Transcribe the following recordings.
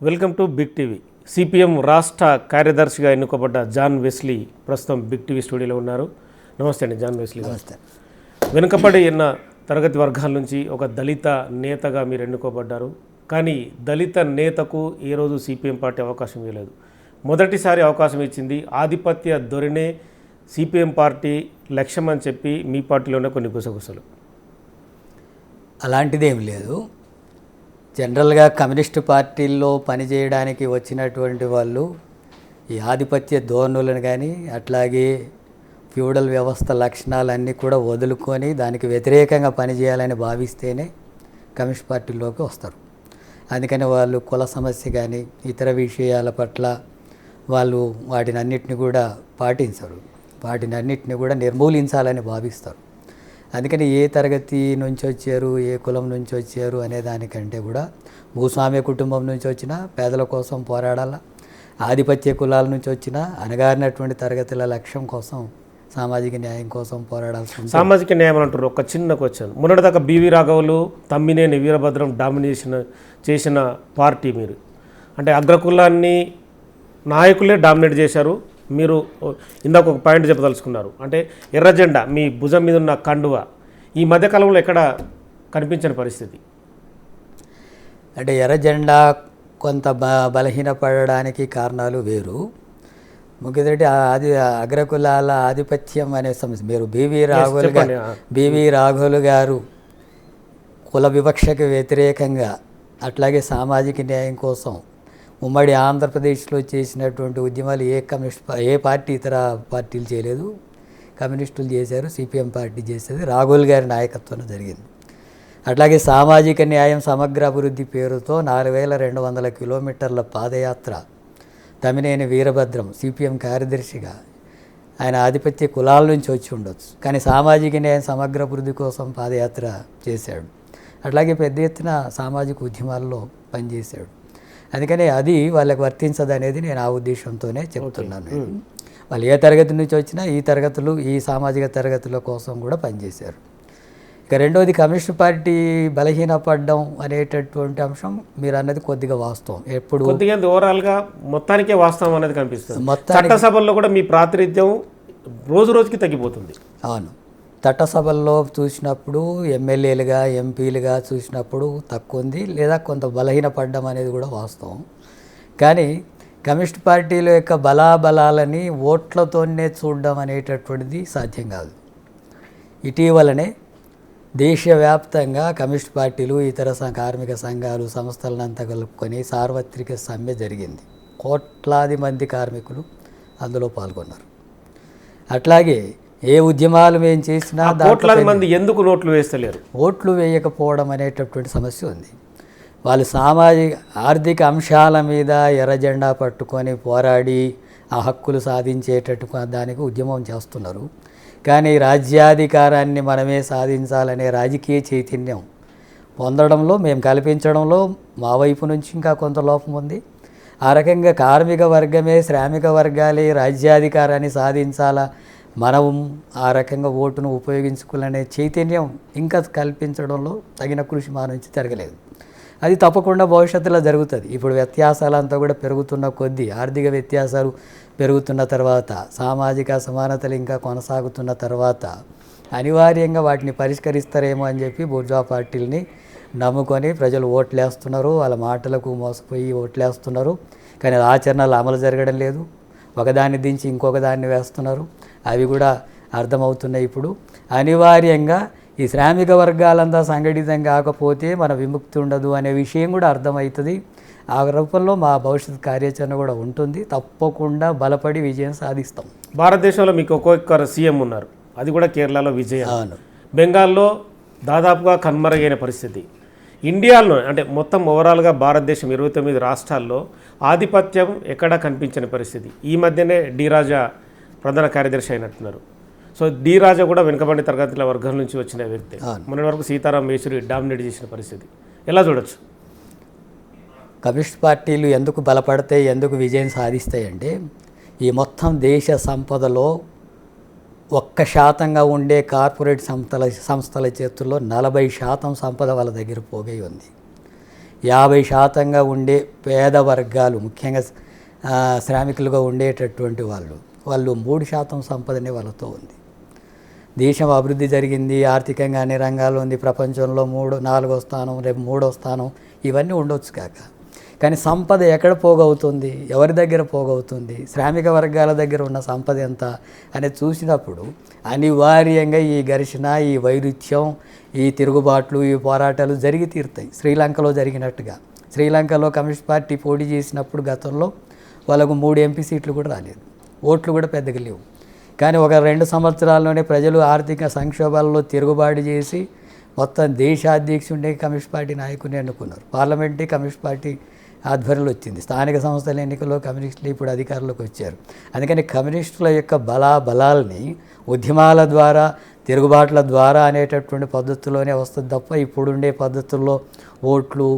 Welcome to Big TV. CPM రాష్ట్ర కార్యదర్శిగా ఎన్నుకోబడ్డ జాన్ వెస్లీ ప్రస్తుతం బిగ్ టీవీ స్టూడియోలో ఉన్నారు. నమస్తే అండి జాన్ వెస్లీ. నమస్తే. వెనుకబడి ఉన్న తరగతి వర్గాల నుంచి ఒక దళిత నేతగా మీరు ఎన్నుకోబడ్డారు. కానీ దళిత నేతకు ఏ రోజు సిపిఎం పార్టీ అవకాశం ఇవ్వలేదు. మొదటిసారి అవకాశం ఇచ్చింది. ఆధిపత్య ధోరణే సిపిఎం పార్టీ లక్ష్యం అని చెప్పి మీ పార్టీలోనే కొన్ని గుసగుసలు. అలాంటిదేం లేదు. జనరల్గా కమ్యూనిస్టు పార్టీల్లో పనిచేయడానికి వచ్చినటువంటి వాళ్ళు ఈ ఆధిపత్య ధోరణులను కానీ అట్లాగే ఫ్యూడల్ వ్యవస్థ లక్షణాలన్నీ కూడా వదులుకొని దానికి వ్యతిరేకంగా పనిచేయాలని భావిస్తేనే కమ్యూనిస్ట్ పార్టీలోకి వస్తారు. అందుకని వాళ్ళు కుల సమస్య కానీ ఇతర విషయాల పట్ల వాళ్ళు వాటినన్నిటిని కూడా పాటించరు. వాటినన్నిటిని కూడా నిర్మూలించాలని భావిస్తారు. అందుకని ఏ తరగతి నుంచి వచ్చారు, ఏ కులం నుంచి వచ్చారు అనే దానికంటే కూడా భూస్వామ్య కుటుంబం నుంచి వచ్చినా పేదల కోసం పోరాడాలా, ఆధిపత్య కులాల నుంచి వచ్చినా అణగారినటువంటి తరగతుల లక్ష్యం కోసం సామాజిక న్యాయం కోసం పోరాడాల్సి ఉంటుంది. సామాజిక న్యాయం అంటారు. ఒక చిన్న క్వశ్చన్, మొన్నటిదాకా బివి రాఘవులు, తమ్మినేని వీరభద్రం డామినేషన్ చేసిన పార్టీ మీరు. అంటే అగ్రకులాన్ని నాయకులే డామినేట్ చేశారు. మీరు ఇందాక ఒక పాయింట్ చెప్పదలుచుకున్నారు. అంటే ఎర్ర జెండా మీ భుజం మీద ఉన్న కండువ ఈ మధ్యకాలంలో ఎక్కడ కనిపించని పరిస్థితి. అంటే ఎర్ర జెండా కొంత బలహీనపడడానికి కారణాలు వేరు. ముఖ్యంగా అగ్రకులాల ఆధిపత్యం అనే సమస్య. మీరు బివి రాఘవులు గారు కుల వివక్షకు వ్యతిరేకంగా అట్లాగే సామాజిక న్యాయం కోసం ఉమ్మడి ఆంధ్రప్రదేశ్లో చేసినటువంటి ఉద్యమాలు ఏ పార్టీ ఇతర పార్టీలు చేయలేదు. కమ్యూనిస్టులు చేశారు, సిపిఎం పార్టీ చేసేది రాఘుల్ గారి నాయకత్వంలో జరిగింది. అట్లాగే సామాజిక న్యాయం సమగ్ర అభివృద్ధి పేరుతో 4200 కిలోమీటర్ల పాదయాత్ర తమ్మినేని వీరభద్రం సిపిఎం కార్యదర్శిగా ఆయన ఆధిపత్య కులాల నుంచి వచ్చి ఉండొచ్చు, కానీ సామాజిక న్యాయం సమగ్ర అభివృద్ధి కోసం పాదయాత్ర చేశాడు. అట్లాగే పెద్ద ఎత్తున సామాజిక ఉద్యమాల్లో పనిచేశాడు. అందుకని అది వాళ్ళకి వర్తించదనేది నేను ఆ ఉద్దేశంతోనే చెప్తున్నాను. వాళ్ళు ఏ తరగతి నుంచి వచ్చినా ఈ తరగతులు, ఈ సామాజిక తరగతుల కోసం కూడా పనిచేశారు. ఇక రెండోది, కమ్యూనిస్ట్ పార్టీ బలహీనపడడం అనేటటువంటి అంశం మీరు అన్నది కొద్దిగా వాస్తవం. ఎప్పుడు కొద్దిగా ఓవరాల్గా మొత్తానికే వాస్తవం అనేది కనిపిస్తుంది. చట్టసభల్లో కూడా మీ ప్రాతినిధ్యం రోజు రోజుకి తగ్గిపోతుంది. అవును, చట్టసభల్లో చూసినప్పుడు ఎమ్మెల్యేలుగా, ఎంపీలుగా చూసినప్పుడు తక్కువ ఉంది, లేదా కొంత బలహీనపడడం అనేది కూడా వాస్తవం. కానీ కమ్యూనిస్ట్ పార్టీల యొక్క బలాబలాలని ఓట్లతోనే చూడడం అనేటటువంటిది సాధ్యం కాదు. ఇటీవలనే దేశవ్యాప్తంగా కమ్యూనిస్ట్ పార్టీలు, ఇతర కార్మిక సంఘాలు, సంస్థలనంతా కలుపుకొని సార్వత్రిక సమ్మె జరిగింది. కోట్లాది మంది కార్మికులు అందులో పాల్గొన్నారు. అట్లాగే ఏ ఉద్యమాలు మేము చేసినా కోట్లాది మంది ఎందుకు నోట్లు వేస్తలేరు? ఓట్లు వేయకపోవడం అనేటటువంటి సమస్య ఉంది. వాళ్ళు సామాజిక ఆర్థిక అంశాల మీద ఎర్ర జెండా పట్టుకొని పోరాడి ఆ హక్కులు సాధించేటట్టు దానికి ఉద్యమం చేస్తున్నారు. కానీ రాజ్యాధికారాన్ని మనమే సాధించాలనే రాజకీయ చైతన్యం పొందడంలో, మేము కల్పించడంలో మా వైపు నుంచి ఇంకా కొంత లోపం ఉంది. ఆ రకంగా కార్మిక వర్గమే, శ్రామిక వర్గాలే రాజ్యాధికారాన్ని సాధించాలా, మనం ఆ రకంగా ఓటును ఉపయోగించుకోవాలనే చైతన్యం ఇంకా కల్పించడంలో తగిన కృషి మా నుంచి జరగలేదు. అది తప్పకుండా భవిష్యత్తులో జరుగుతుంది. ఇప్పుడు వ్యత్యాసాలంతా కూడా పెరుగుతున్న కొద్దీ, ఆర్థిక వ్యత్యాసాలు పెరుగుతున్న తర్వాత, సామాజిక అసమానతలు ఇంకా కొనసాగుతున్న తర్వాత అనివార్యంగా వాటిని పరిష్కరిస్తారేమో అని చెప్పి బూర్జువా పార్టీలని నమ్ముకొని ప్రజలు ఓట్లేస్తున్నారు. వాళ్ళ మాటలకు మోసపోయి ఓట్లేస్తున్నారు. కానీ ఆచరణలు అమలు జరగడం లేదు. ఒకదాన్ని దించి ఇంకొక దాన్ని వేస్తున్నారు. అవి కూడా అర్థమవుతున్నాయి. ఇప్పుడు అనివార్యంగా ఈ శ్రామిక వర్గాలంతా సంఘటితం కాకపోతే మన విముక్తి ఉండదు అనే విషయం కూడా అర్థమవుతుంది. ఆ రూపంలో మా భవిష్యత్ కార్యాచరణ కూడా ఉంటుంది. తప్పకుండా బలపడి విజయం సాధిస్తాం. భారతదేశంలో మీకు ఒక్కొక్కరు సీఎం ఉన్నారు. అది కూడా కేరళలో విజయం. అవును. బెంగాల్లో దాదాపుగా కనుమరుగైన పరిస్థితి. ఇండియాలో అంటే మొత్తం ఓవరాల్గా భారతదేశం 29 రాష్ట్రాల్లో ఆధిపత్యం ఎక్కడా కనిపించని పరిస్థితి. ఈ మధ్యనే డి రాజా ప్రధాన కార్యదర్శి అయినట్టున్నారు. సో డి రాజా కూడా వెనుకబడిన తరగతుల వర్గం నుంచి వచ్చిన వ్యక్తి. మొన్నటి వరకు సీతారాం యేచూరి డామినేట్ చేసిన పరిస్థితి ఎలా చూడొచ్చు? కమ్యూనిస్ట్ పార్టీలు ఎందుకు బలపడతాయి, ఎందుకు విజయం సాధిస్తాయంటే, ఈ మొత్తం దేశ సంపదలో 1% ఉండే కార్పొరేట్ సంస్థల చేతుల్లో 40% సంపద వాళ్ళ దగ్గర పోగై ఉంది. 50% ఉండే పేద వర్గాలు, ముఖ్యంగా శ్రామికులుగా ఉండేటటువంటి వాళ్ళు 3% సంపదనే వాళ్ళతో ఉంది. దేశం అభివృద్ధి జరిగింది, ఆర్థికంగా అన్ని రంగాల్లో ఉంది, ప్రపంచంలో 4వ స్థానం, రేపు 3వ స్థానం, ఇవన్నీ ఉండొచ్చు కాక, కానీ సంపద ఎక్కడ పోగవుతుంది, ఎవరి దగ్గర పోగవుతుంది, శ్రామిక వర్గాల దగ్గర ఉన్న సంపద ఎంత అనేది చూసినప్పుడు అనివార్యంగా ఈ ఘర్షణ, ఈ వైరుధ్యం, ఈ తిరుగుబాట్లు, ఈ పోరాటాలు జరిగి తీరుతాయి. శ్రీలంకలో జరిగినట్టుగా. శ్రీలంకలో కమ్యూనిస్ట్ పార్టీ పోటీ చేసినప్పుడు గతంలో వాళ్ళకు 3 ఎంపీ సీట్లు కూడా రాలేదు, ఓట్లు కూడా పెద్దగా లేవు. కానీ ఒక 2 సంవత్సరాల్లోనే ప్రజలు ఆర్థిక సంక్షోభాలలో తిరుగుబాటు చేసి మొత్తం దేశాధ్యక్షుడిని కమ్యూనిస్ట్ పార్టీ నాయకుని ఎన్నుకున్నారు. పార్లమెంటే కమ్యూనిస్ట్ పార్టీ ఆధ్వర్యంలో వచ్చింది. స్థానిక సంస్థల ఎన్నికల్లో కమ్యూనిస్టులు ఇప్పుడు అధికారంలోకి వచ్చారు. అందుకని కమ్యూనిస్టుల యొక్క బలాల్ని ఉద్యమాల ద్వారా, తిరుగుబాట్ల ద్వారా అనేటటువంటి పద్ధతిలోనే వస్తుంది తప్ప ఇప్పుడుండే పద్ధతుల్లో ఓట్లు,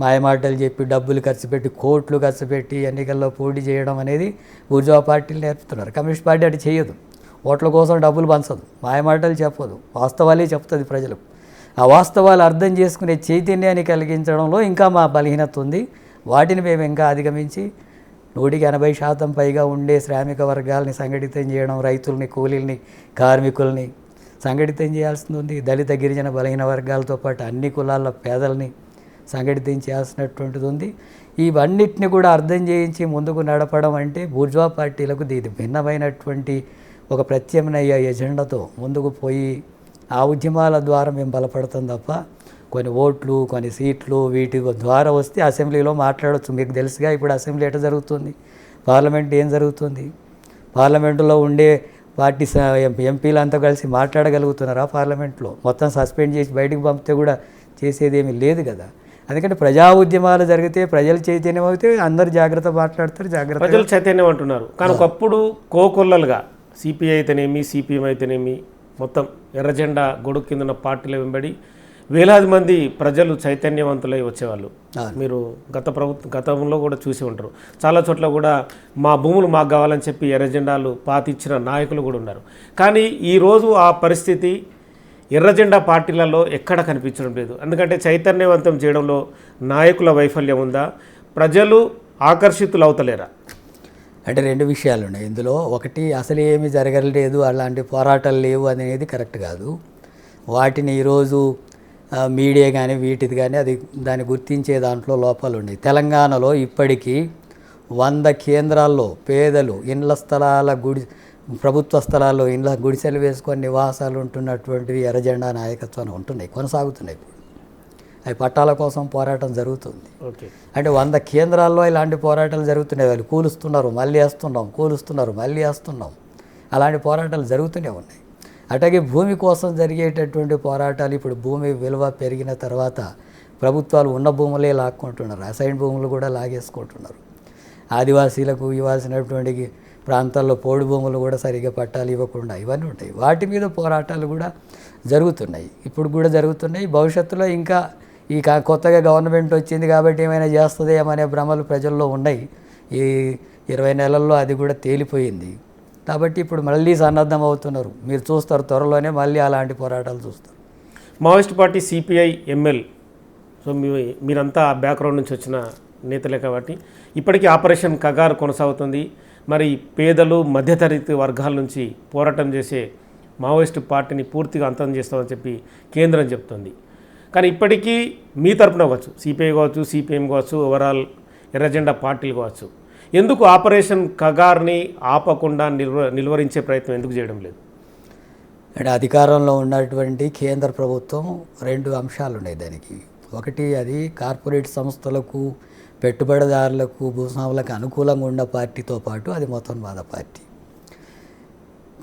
మాయమాటలు చెప్పి, డబ్బులు ఖర్చు పెట్టి, కోట్లు ఖర్చు పెట్టి ఎన్నికల్లో పోటీ చేయడం అనేది బూర్జువా పార్టీలు నేర్పుతున్నారు. కమ్యూనిస్ట్ పార్టీ అటు చేయదు, ఓట్ల కోసం డబ్బులు పంచదు, మాయమాటలు చెప్పదు, వాస్తవాలే చెప్తుంది ప్రజలకు. ఆ వాస్తవాలు అర్థం చేసుకునే చైతన్యాన్ని కలిగించడంలో ఇంకా మా బలహీనత ఉంది. వాటిని మేము ఇంకా అధిగమించి 180% పైగా ఉండే శ్రామిక వర్గాల్ని సంఘటితం చేయడం, రైతుల్ని, కూలీల్ని, కార్మికుల్ని సంఘటితం చేయాల్సింది ఉంది. దళిత, గిరిజన, బలహీన వర్గాలతో పాటు అన్ని కులాల పేదల్ని సంఘటితం చేయాల్సినటువంటిది ఉంది. ఇవన్నిటిని కూడా అర్థం చేయించి ముందుకు నడపడం అంటే బూర్జువా పార్టీలకు ఇది భిన్నమైనటువంటి ఒక ప్రత్యామ్నాయ ఎజెండాతో ముందుకు పోయి ఆ ఉద్యమాల ద్వారా మేము బలపడతాం తప్ప కొన్ని ఓట్లు, కొన్ని సీట్లు వీటి ద్వారా వస్తే అసెంబ్లీలో మాట్లాడవచ్చు. మీకు తెలుసుగా ఇప్పుడు అసెంబ్లీ ఎట్లా జరుగుతుంది, పార్లమెంట్ ఏం జరుగుతుంది, పార్లమెంటులో ఉండే పార్టీ ఎంపీలంతా కలిసి మాట్లాడగలుగుతున్నారా? పార్లమెంట్లో మొత్తం సస్పెండ్ చేసి బయటకు పంపితే కూడా చేసేదేమీ లేదు కదా. అందుకని ప్రజా ఉద్యమాలు జరిగితే, ప్రజలు చైతన్యం అయితే అందరు జాగ్రత్త మాట్లాడతారు, జాగ్రత్త ప్రజలు చైతన్యం అంటున్నారు. కానీ ఒకప్పుడు కోకొల్లలుగా సిపిఐ అయితేనేమి, సిపిఎం అయితేనేమి, మొత్తం ఎర్రజెండా గొడుగు కింద ఉన్న పార్టీల వెంబడి వేలాది మంది ప్రజలు చైతన్యవంతులై వచ్చేవాళ్ళు. మీరు గతంలో కూడా చూసి ఉంటారు. చాలా చోట్ల కూడా మా భూములు మాకు కావాలని చెప్పి ఎర్రజెండాలు పాతిచ్చిన నాయకులు కూడా ఉన్నారు. కానీ ఈరోజు ఆ పరిస్థితి ఎర్రజెండా పార్టీలలో ఎక్కడ కనిపించడం లేదు. ఎందుకంటే చైతన్యవంతం చేయడంలో నాయకుల వైఫల్యం ఉందా, ప్రజలు ఆకర్షితులు అవుతలేరా? అంటే 2 విషయాలు ఉన్నాయి ఇందులో. ఒకటి, అసలు ఏమీ జరగలేదు, అలాంటి పోరాటాలు లేవు అనేది కరెక్ట్ కాదు. వాటిని ఈరోజు మీడియా కానీ వీటిది కానీ దాన్ని గుర్తించే దాంట్లో లోపాలు ఉన్నాయి. తెలంగాణలో ఇప్పటికీ 100 కేంద్రాల్లో పేదలు ఇండ్ల స్థలాల ప్రభుత్వ స్థలాల్లో ఇండ్ల గుడిసెలు వేసుకొని నివాసాలు ఉంటున్నటువంటివి ఎర్రజెండా నాయకత్వాన్ని ఉంటున్నాయి, కొనసాగుతున్నాయి. ఇప్పుడు అవి పట్టాల కోసం పోరాటం జరుగుతుంది. అంటే 100 కేంద్రాల్లో ఇలాంటి పోరాటాలు జరుగుతున్నాయి. వాళ్ళు కూలుస్తున్నారు, మళ్ళీ వేస్తున్నాం, కూలుస్తున్నారు, మళ్ళీ వేస్తున్నాం, అలాంటి పోరాటాలు జరుగుతూనే ఉన్నాయి. అట్లాగే భూమి కోసం జరిగేటటువంటి పోరాటాలు, ఇప్పుడు భూమి విలువ పెరిగిన తర్వాత ప్రభుత్వాలు ఉన్న భూములే లాక్కుంటున్నారు, అసైన్ భూములు కూడా లాగేసుకుంటున్నారు. ఆదివాసీలకు ఇవ్వాల్సినటువంటి ప్రాంతాల్లో పోడు భూములు కూడా సరిగ్గా పట్టాలు ఇవ్వకుండా ఇవన్నీ ఉంటాయి. వాటి మీద పోరాటాలు కూడా జరుగుతున్నాయి, ఇప్పుడు కూడా జరుగుతున్నాయి. భవిష్యత్తులో ఇంకా ఈ కొత్తగా గవర్నమెంట్ వచ్చింది కాబట్టి ఏమైనా చేస్తుందేమనే భ్రమలు ప్రజల్లో ఉన్నాయి. ఈ 20 నెలల్లో అది కూడా తేలిపోయింది. కాబట్టి ఇప్పుడు మళ్ళీ సన్నద్ధం అవుతున్నారు. మీరు చూస్తారు, త్వరలోనే మళ్ళీ అలాంటి పోరాటాలు చూస్తారు. Maoist party CPI ML, so మీరంతా ఆ బ్యాక్గ్రౌండ్ నుంచి వచ్చిన నేతలే కాబట్టి ఇప్పటికీ ఆపరేషన్ కగార్ కొనసాగుతుంది. మరి పేదలు, మధ్యతరగతి వర్గాల నుంచి పోరాటం చేసే మావోయిస్టు పార్టీని పూర్తిగా అంతం చేస్తామని చెప్పి కేంద్రం చెప్తుంది. కానీ ఇప్పటికీ మీ తరపున కావచ్చు, సిపిఐ కావచ్చు, సిపిఎం కావచ్చు, ఓవరాల్ ఎర్రజెండా పార్టీలు కావచ్చు, ఎందుకు ఆపరేషన్ కగార్ని ఆపకుండా నిలువరించే ప్రయత్నం ఎందుకు చేయడం లేదు? అంటే అధికారంలో ఉన్నటువంటి కేంద్ర ప్రభుత్వం 2 అంశాలు ఉన్నాయి దానికి. ఒకటి, అది కార్పొరేట్ సంస్థలకు, పెట్టుబడిదారులకు, భూస్వాములకు అనుకూలంగా ఉన్న పార్టీతో పాటు అది మొత్తంవాద పార్టీ.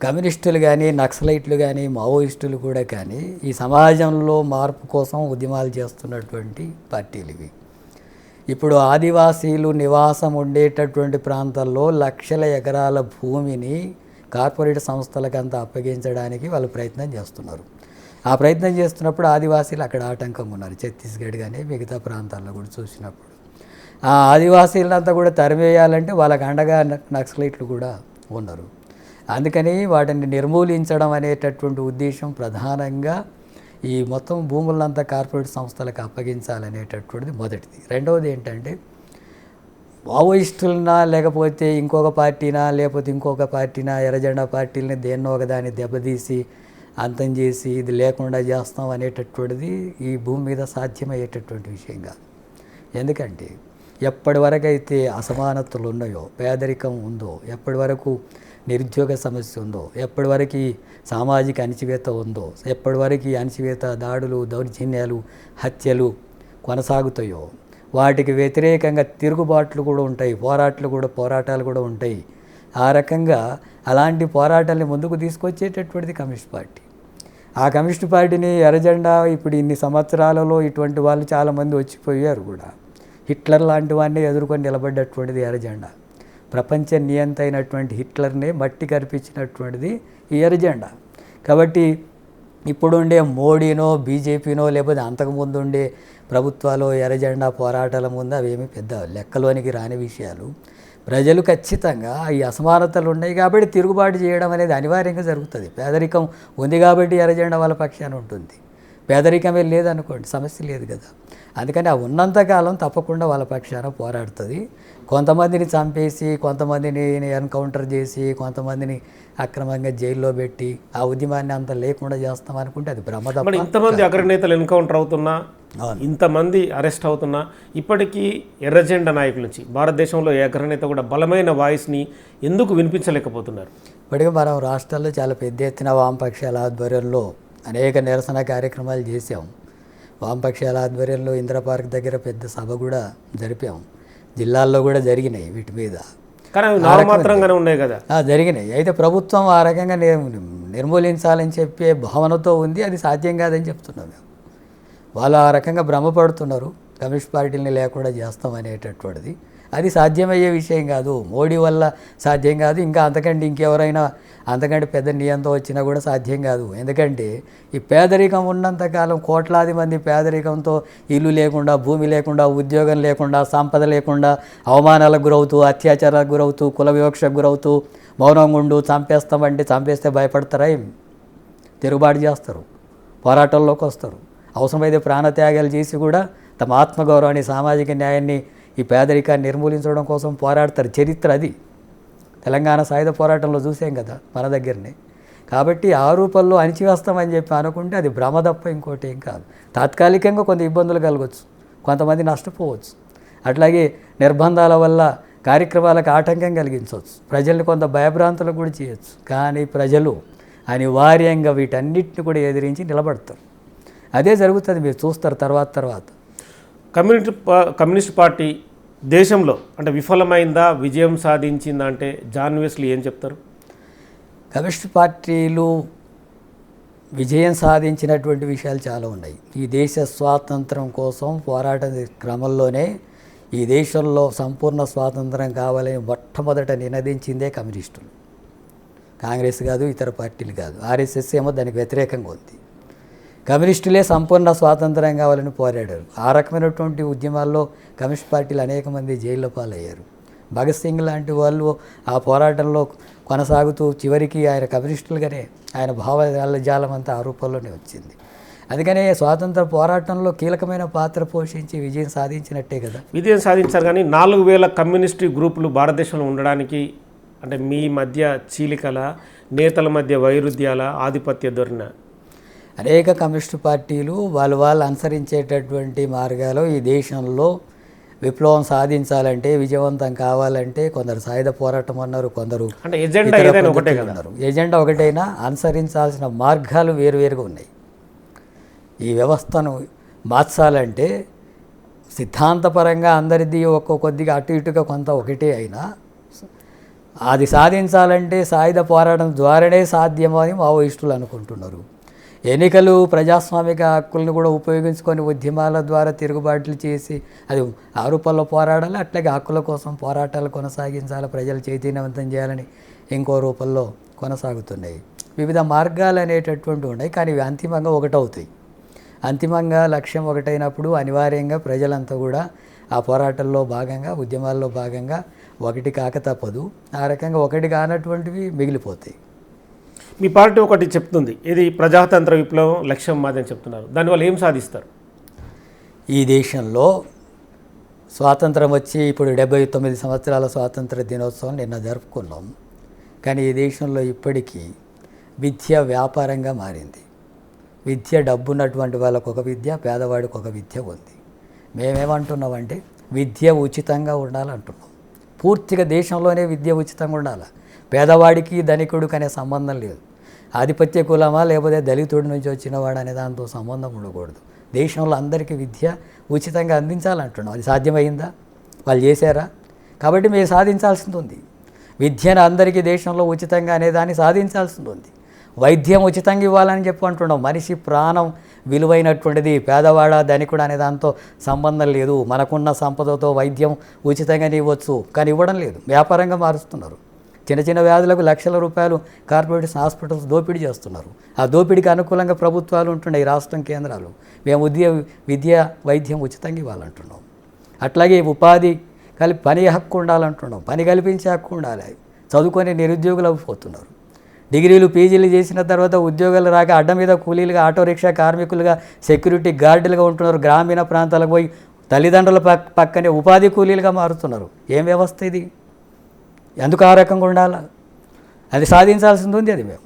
కమ్యూనిస్టులు కానీ, నక్సలైట్లు కానీ, మావోయిస్టులు కూడా కానీ ఈ సమాజంలో మార్పు కోసం ఉద్యమాలు చేస్తున్నటువంటి పార్టీలు ఇవి. ఇప్పుడు ఆదివాసీలు నివాసం ఉండేటటువంటి ప్రాంతాల్లో లక్షల ఎకరాల భూమిని కార్పొరేట్ సంస్థలకు అంతా అప్పగించడానికి వాళ్ళు ప్రయత్నం చేస్తున్నారు. ఆ ప్రయత్నం చేస్తున్నప్పుడు ఆదివాసీలు అక్కడ ఆటంకంగా ఉన్నారు. ఛత్తీస్గఢ్ కానీ మిగతా ప్రాంతాల్లో కూడా చూసినప్పుడు ఆ ఆదివాసీలంతా కూడా తరిమేయాలంటే వాళ్ళకి అండగా నక్సలైట్లు కూడా ఉన్నారు. అందుకని వాటిని నిర్మూలించడం అనేటటువంటి ఉద్దేశం ప్రధానంగా ఈ మొత్తం భూములంతా కార్పొరేట్ సంస్థలకు అప్పగించాలనేటటువంటిది మొదటిది. రెండవది ఏంటంటే మావోయిస్టులనా లేకపోతే ఇంకొక పార్టీనా లేకపోతే ఇంకొక పార్టీనా ఎర్రజెండా పార్టీలని దేన్నో ఒకదాన్ని దెబ్బతీసి అంతం చేసి ఇది లేకుండా చేస్తాం అనేటటువంటిది ఈ భూమి మీద సాధ్యమయ్యేటటువంటి విషయం కాదు. ఎందుకంటే ఎప్పటి వరకు అయితే అసమానతలు ఉన్నాయో, పేదరికం ఉందో, ఎప్పటి వరకు నిరుద్యోగ సమస్య ఉందో, ఎప్పటి వరకు సామాజిక అణచివేత ఉందో, ఎప్పటి వరకు అణచివేత దాడులు, దౌర్జన్యాలు, హత్యలు కొనసాగుతాయో వాటికి వ్యతిరేకంగా తిరుగుబాట్లు కూడా ఉంటాయి, పోరాటాలు కూడా ఉంటాయి. ఆ రకంగా అలాంటి పోరాటాన్ని ముందుకు తీసుకొచ్చేటటువంటిది కమ్యూనిస్ట్ పార్టీ. ఆ కమ్యూనిస్ట్ పార్టీని ఎర్రజెండా ఇప్పుడు ఇన్ని సంవత్సరాలలో ఇటువంటి వాళ్ళు చాలామంది వచ్చిపోయారు కూడా. హిట్లర్ లాంటి వాడిని ఎదుర్కొని నిలబడ్డటువంటిది ఎర్రజెండా. ప్రపంచ నియంత అయినటువంటి హిట్లర్నే మట్టి కనిపించినటువంటిది ఈ ఎర్రజెండా. కాబట్టి ఇప్పుడుండే మోడీనో బీజేపీనో లేకపోతే అంతకుముందు ఉండే ప్రభుత్వాలు ఎర్రజెండా పోరాటాల ముందు అవేమీ పెద్ద లెక్కలోనికి రాని విషయాలు. ప్రజలు ఖచ్చితంగా ఈ అసమానతలు ఉన్నాయి కాబట్టి తిరుగుబాటు చేయడం అనేది అనివార్యంగా జరుగుతుంది. పేదరికం ఉంది కాబట్టి ఎర్రజెండా వాళ్ళ పక్షాన ఉంటుంది. పేదరికమే లేదనుకోండి, సమస్య లేదు కదా. అందుకని ఆ ఉన్నంతకాలం తప్పకుండా వాళ్ళ పక్షాన పోరాడుతుంది. కొంతమందిని చంపేసి, కొంతమందిని ఎన్కౌంటర్ చేసి, కొంతమందిని అక్రమంగా జైల్లో పెట్టి ఆ ఉద్యమాన్ని అంత లేకుండా చేస్తాం అనుకుంటే అది భ్రమ తప్ప. ఇంతమంది అగ్రనేతలు ఎన్కౌంటర్ అవుతున్నా, ఇంతమంది అరెస్ట్ అవుతున్నా, ఇప్పటికీ ఎర్రజెండా నాయకుల నుంచి భారతదేశంలో ఏ అగ్రనేత కూడా బలమైన వాయిస్ని ఎందుకు వినిపించలేకపోతున్నారు? ఇప్పటికీ మనం రాష్ట్రాల్లో చాలా పెద్ద ఎత్తున వామపక్షాల ఆధ్వర్యంలో అనేక నిరసన కార్యక్రమాలు చేసాం. వామపక్షాల ఆధ్వర్యంలో ఇందిరా పార్క్ దగ్గర పెద్ద సభ కూడా జరిపాం. జిల్లాల్లో కూడా జరిగినాయి వీటి మీద. కానీ అవి నామమాత్రంగానే ఉన్నాయి కదా. జరిగినాయి. అయితే ప్రభుత్వం ఆ రకంగా నిర్మూలించాలని చెప్పే భావనతో ఉంది. అది సాధ్యం కాదని చెప్తున్నాం మేము. వాళ్ళు ఆ రకంగా భ్రమపడుతున్నారు, కమ్యూనిస్ట్ పార్టీని లేకుండా చేస్తాం అనేటటువంటిది. అది సాధ్యమయ్యే విషయం కాదు. మోడీ వల్ల సాధ్యం కాదు. ఇంకా ఇంకెవరైనా అంతకంటే పెద్ద నియంతో వచ్చినా కూడా సాధ్యం కాదు. ఎందుకంటే ఈ పేదరికం ఉన్నంతకాలం కోట్లాది మంది పేదరికంతో ఇల్లు లేకుండా, భూమి లేకుండా, ఉద్యోగం లేకుండా, సంపద లేకుండా, అవమానాలకు గురవుతూ, అత్యాచారాలకు గురవుతూ, కుల వివక్షకు గురవుతూ, మౌనంగా ఉండు, చంపేస్తామంటే చంపేస్తే భయపడతారా? ఏం తిరుగుబాటు చేస్తారు, పోరాటంలోకి వస్తారు. అవసరమైతే ప్రాణత్యాగాలు చేసి కూడా తమ ఆత్మగౌరవాన్ని, సామాజిక న్యాయాన్ని, ఈ పేదరికాన్ని నిర్మూలించడం కోసం పోరాడతారు. చరిత్ర అది. తెలంగాణ సాయుధ పోరాటంలో చూసాం కదా మన దగ్గరనే. కాబట్టి ఆ రూపంలో అణిచివేస్తామని చెప్పి అనుకుంటే అది భ్రమ తప్ప ఇంకోటి ఏం కాదు. తాత్కాలికంగా కొంత ఇబ్బందులు కలగవచ్చు, కొంతమంది నష్టపోవచ్చు, అట్లాగే నిర్బంధాల వల్ల కార్యక్రమాలకు ఆటంకం కలిగించవచ్చు, ప్రజల్ని కొంత భయభ్రాంతులకు కూడా చేయొచ్చు. కానీ ప్రజలు అనివార్యంగా వీటన్నిటిని కూడా ఎదిరించి నిలబడతారు. అదే జరుగుతుంది, మీరు చూస్తారు తర్వాత. కమ్యూనిస్ట్ పార్టీ దేశంలో అంటే విఫలమైందా, విజయం సాధించిందా అంటే జాన్ వెస్లీ ఏం చెప్తారు? కమ్యూనిస్ట్ పార్టీలు విజయం సాధించినటువంటి విషయాలు చాలా ఉన్నాయి. ఈ దేశ స్వాతంత్రం కోసం పోరాట క్రమంలోనే ఈ దేశంలో సంపూర్ణ స్వాతంత్రం కావాలని మొట్టమొదట నినదించిందే కమ్యూనిస్టులు. కాంగ్రెస్ కాదు, ఇతర పార్టీలు కాదు. ఆర్ఎస్ఎస్ ఏమో దానికి వ్యతిరేకంగా ఉంది. కమ్యూనిస్టులే సంపూర్ణ స్వాతంత్రం కావాలని పోరాడారు. ఆ రకమైనటువంటి ఉద్యమాల్లో కమ్యూనిస్ట్ పార్టీలు అనేక మంది జైల్లో పాలయ్యారు. భగత్ సింగ్ లాంటి వాళ్ళు ఆ పోరాటంలో కొనసాగుతూ చివరికి ఆయన కమ్యూనిస్టులుగానే ఆయన భావజాలం అంతా ఆ రూపంలోనే వచ్చింది. అందుకనే స్వాతంత్ర పోరాటంలో కీలకమైన పాత్ర పోషించి విజయం సాధించినట్టే కదా. విజయం సాధించారు. కానీ 4000 కమ్యూనిస్టు గ్రూపులు భారతదేశంలో ఉండడానికి అంటే మీ మధ్య చీలికల, నేతల మధ్య వైరుధ్యాల, ఆధిపత్య ధోరణి అనేక కమ్యూనిస్టు పార్టీలు వాళ్ళు అనుసరించేటటువంటి మార్గాలు ఈ దేశంలో విప్లవం సాధించాలంటే, విజయవంతం కావాలంటే కొందరు సాయుధ పోరాటం అన్నారు, కొందరు అంటే ఎజెండా ఒకటే అన్నారు. ఎజెండా ఒకటైనా అనుసరించాల్సిన మార్గాలు వేరువేరుగా ఉన్నాయి. ఈ వ్యవస్థను మార్చాలంటే సిద్ధాంతపరంగా అందరిది కొద్దిగా అటు ఇటుగా కొంత ఒకటే అయినా అది సాధించాలంటే సాయుధ పోరాటం ద్వారానే సాధ్యమో అని మావోయిస్టులు అనుకుంటున్నారు. ఎన్నికలు ప్రజాస్వామిక హక్కులను కూడా ఉపయోగించుకొని ఉద్యమాల ద్వారా తిరుగుబాట్లు చేసి అది ఆ రూపంలో పోరాడాలి. అట్లాగే హక్కుల కోసం పోరాటాలు కొనసాగించాలి, ప్రజలు చైతన్యవంతం చేయాలని ఇంకో రూపంలో కొనసాగుతున్నాయి. వివిధ మార్గాలు అనేటటువంటి ఉన్నాయి, కానీ ఇవి అంతిమంగా ఒకటవుతాయి. అంతిమంగా లక్ష్యం ఒకటైనప్పుడు అనివార్యంగా ప్రజలంతా కూడా ఆ పోరాటంలో భాగంగా, ఉద్యమాల్లో భాగంగా ఒకటి కాక తప్పదు. ఆ రకంగా ఒకటి కానటువంటివి మిగిలిపోతాయి. మీ పార్టీ ఒకటి చెప్తుంది, ఇది ప్రజాతంత్ర విప్లవం లక్ష్యం మాదని చెప్తున్నారు. దానివల్ల ఏం సాధిస్తారు? ఈ దేశంలో స్వాతంత్రం వచ్చి ఇప్పుడు 79 సంవత్సరాల స్వాతంత్ర దినోత్సవం నిన్న జరుపుకున్నాం. కానీ ఈ దేశంలో ఇప్పటికీ విద్య వ్యాపారంగా మారింది. విద్య డబ్బున్నటువంటి వాళ్ళకు ఒక విద్య, పేదవాడికి ఒక విద్య ఉంది. మేమేమంటున్నామంటే విద్య ఉచితంగా ఉండాలంటున్నాం. పూర్తిగా దేశంలోనే విద్య ఉచితంగా ఉండాలి. పేదవాడికి ధనికుడికి అనే సంబంధం లేదు. ఆధిపత్య కులమా లేకపోతే దళితుడి నుంచి వచ్చినవాడు అనే దాంతో సంబంధం ఉండకూడదు. దేశంలో అందరికీ విద్య ఉచితంగా అందించాలంటున్నాం. అది సాధ్యమైందా? వాళ్ళు చేశారా? కాబట్టి మేము సాధించాల్సింది ఉంది. విద్యను అందరికీ దేశంలో ఉచితంగా అనేదాన్ని సాధించాల్సింది ఉంది. వైద్యం ఉచితంగా ఇవ్వాలని చెప్పి అంటున్నాం. మనిషి ప్రాణం విలువైనటువంటిది. పేదవాడ ధనికుడు అనే దాంతో సంబంధం లేదు. మనకున్న సంపదతో వైద్యం ఉచితంగానే ఇవ్వచ్చు, కానీ ఇవ్వడం లేదు. వ్యాపారంగా మారుస్తున్నారు. చిన్న చిన్న వ్యాధులకు లక్షల రూపాయలు కార్పొరేట్ హాస్పిటల్స్ దోపిడీ చేస్తున్నారు. ఆ దోపిడీకి అనుకూలంగా ప్రభుత్వాలు ఉంటున్నాయి, రాష్ట్రం కేంద్రాలు. మేము విద్య వైద్యం ఉచితంగా ఇవ్వాలంటున్నాం. అట్లాగే ఉపాధి పని హక్కు ఉండాలంటున్నాం. పని కల్పించే హక్కు ఉండాలి. చదువుకొని నిరుద్యోగులు అయిపోతున్నారు. డిగ్రీలు పీజీలు చేసిన తర్వాత ఉద్యోగాలు రాక అడ్డ మీద కూలీలుగా, ఆటో రిక్షా కార్మికులుగా, సెక్యూరిటీ గార్డులుగా ఉంటున్నారు. గ్రామీణ ప్రాంతాలకు పోయి తల్లిదండ్రుల పక్కనే ఉపాధి కూలీలుగా మారుతున్నారు. ఏం వ్యవస్థ ఇది? ఎందుకు ఆ రకంగా ఉండాలా? అది సాధించాల్సింది ఉంది. అది మేము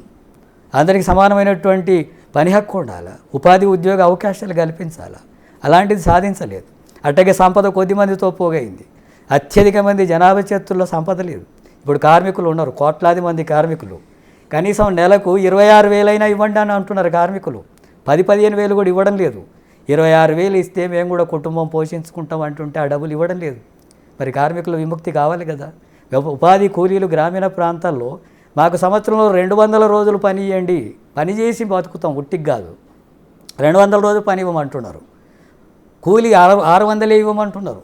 అందరికీ సమానమైనటువంటి పని హక్కు ఉండాలా, ఉపాధి ఉద్యోగ అవకాశాలు కల్పించాలా. అలాంటిది సాధించలేదు. అట్టగే సంపద కొద్దిమందితో పోగైంది. అత్యధిక మంది జనాభా చేతుల్లో సంపద లేదు. ఇప్పుడు కార్మికులు ఉన్నారు, కోట్లాది మంది కార్మికులు. కనీసం నెలకు 26,000 అయినా ఇవ్వండి అని అంటున్నారు కార్మికులు. 10-15,000 కూడా ఇవ్వడం లేదు. 26,000 ఇస్తే మేము కూడా కుటుంబం పోషించుకుంటాం అంటుంటే ఆ డబ్బులు ఇవ్వడం లేదు. మరి కార్మికుల విముక్తి కావాలి కదా. ఉపాధి కూలీలు గ్రామీణ ప్రాంతాల్లో మాకు సంవత్సరంలో 200 రోజులు పని ఇవ్వండి, పని చేసి బతుకుతాం, ఉట్టికి కాదు. 200 రోజులు పని ఇవ్వమంటున్నారు. కూలీ 600 ఇవ్వమంటున్నారు.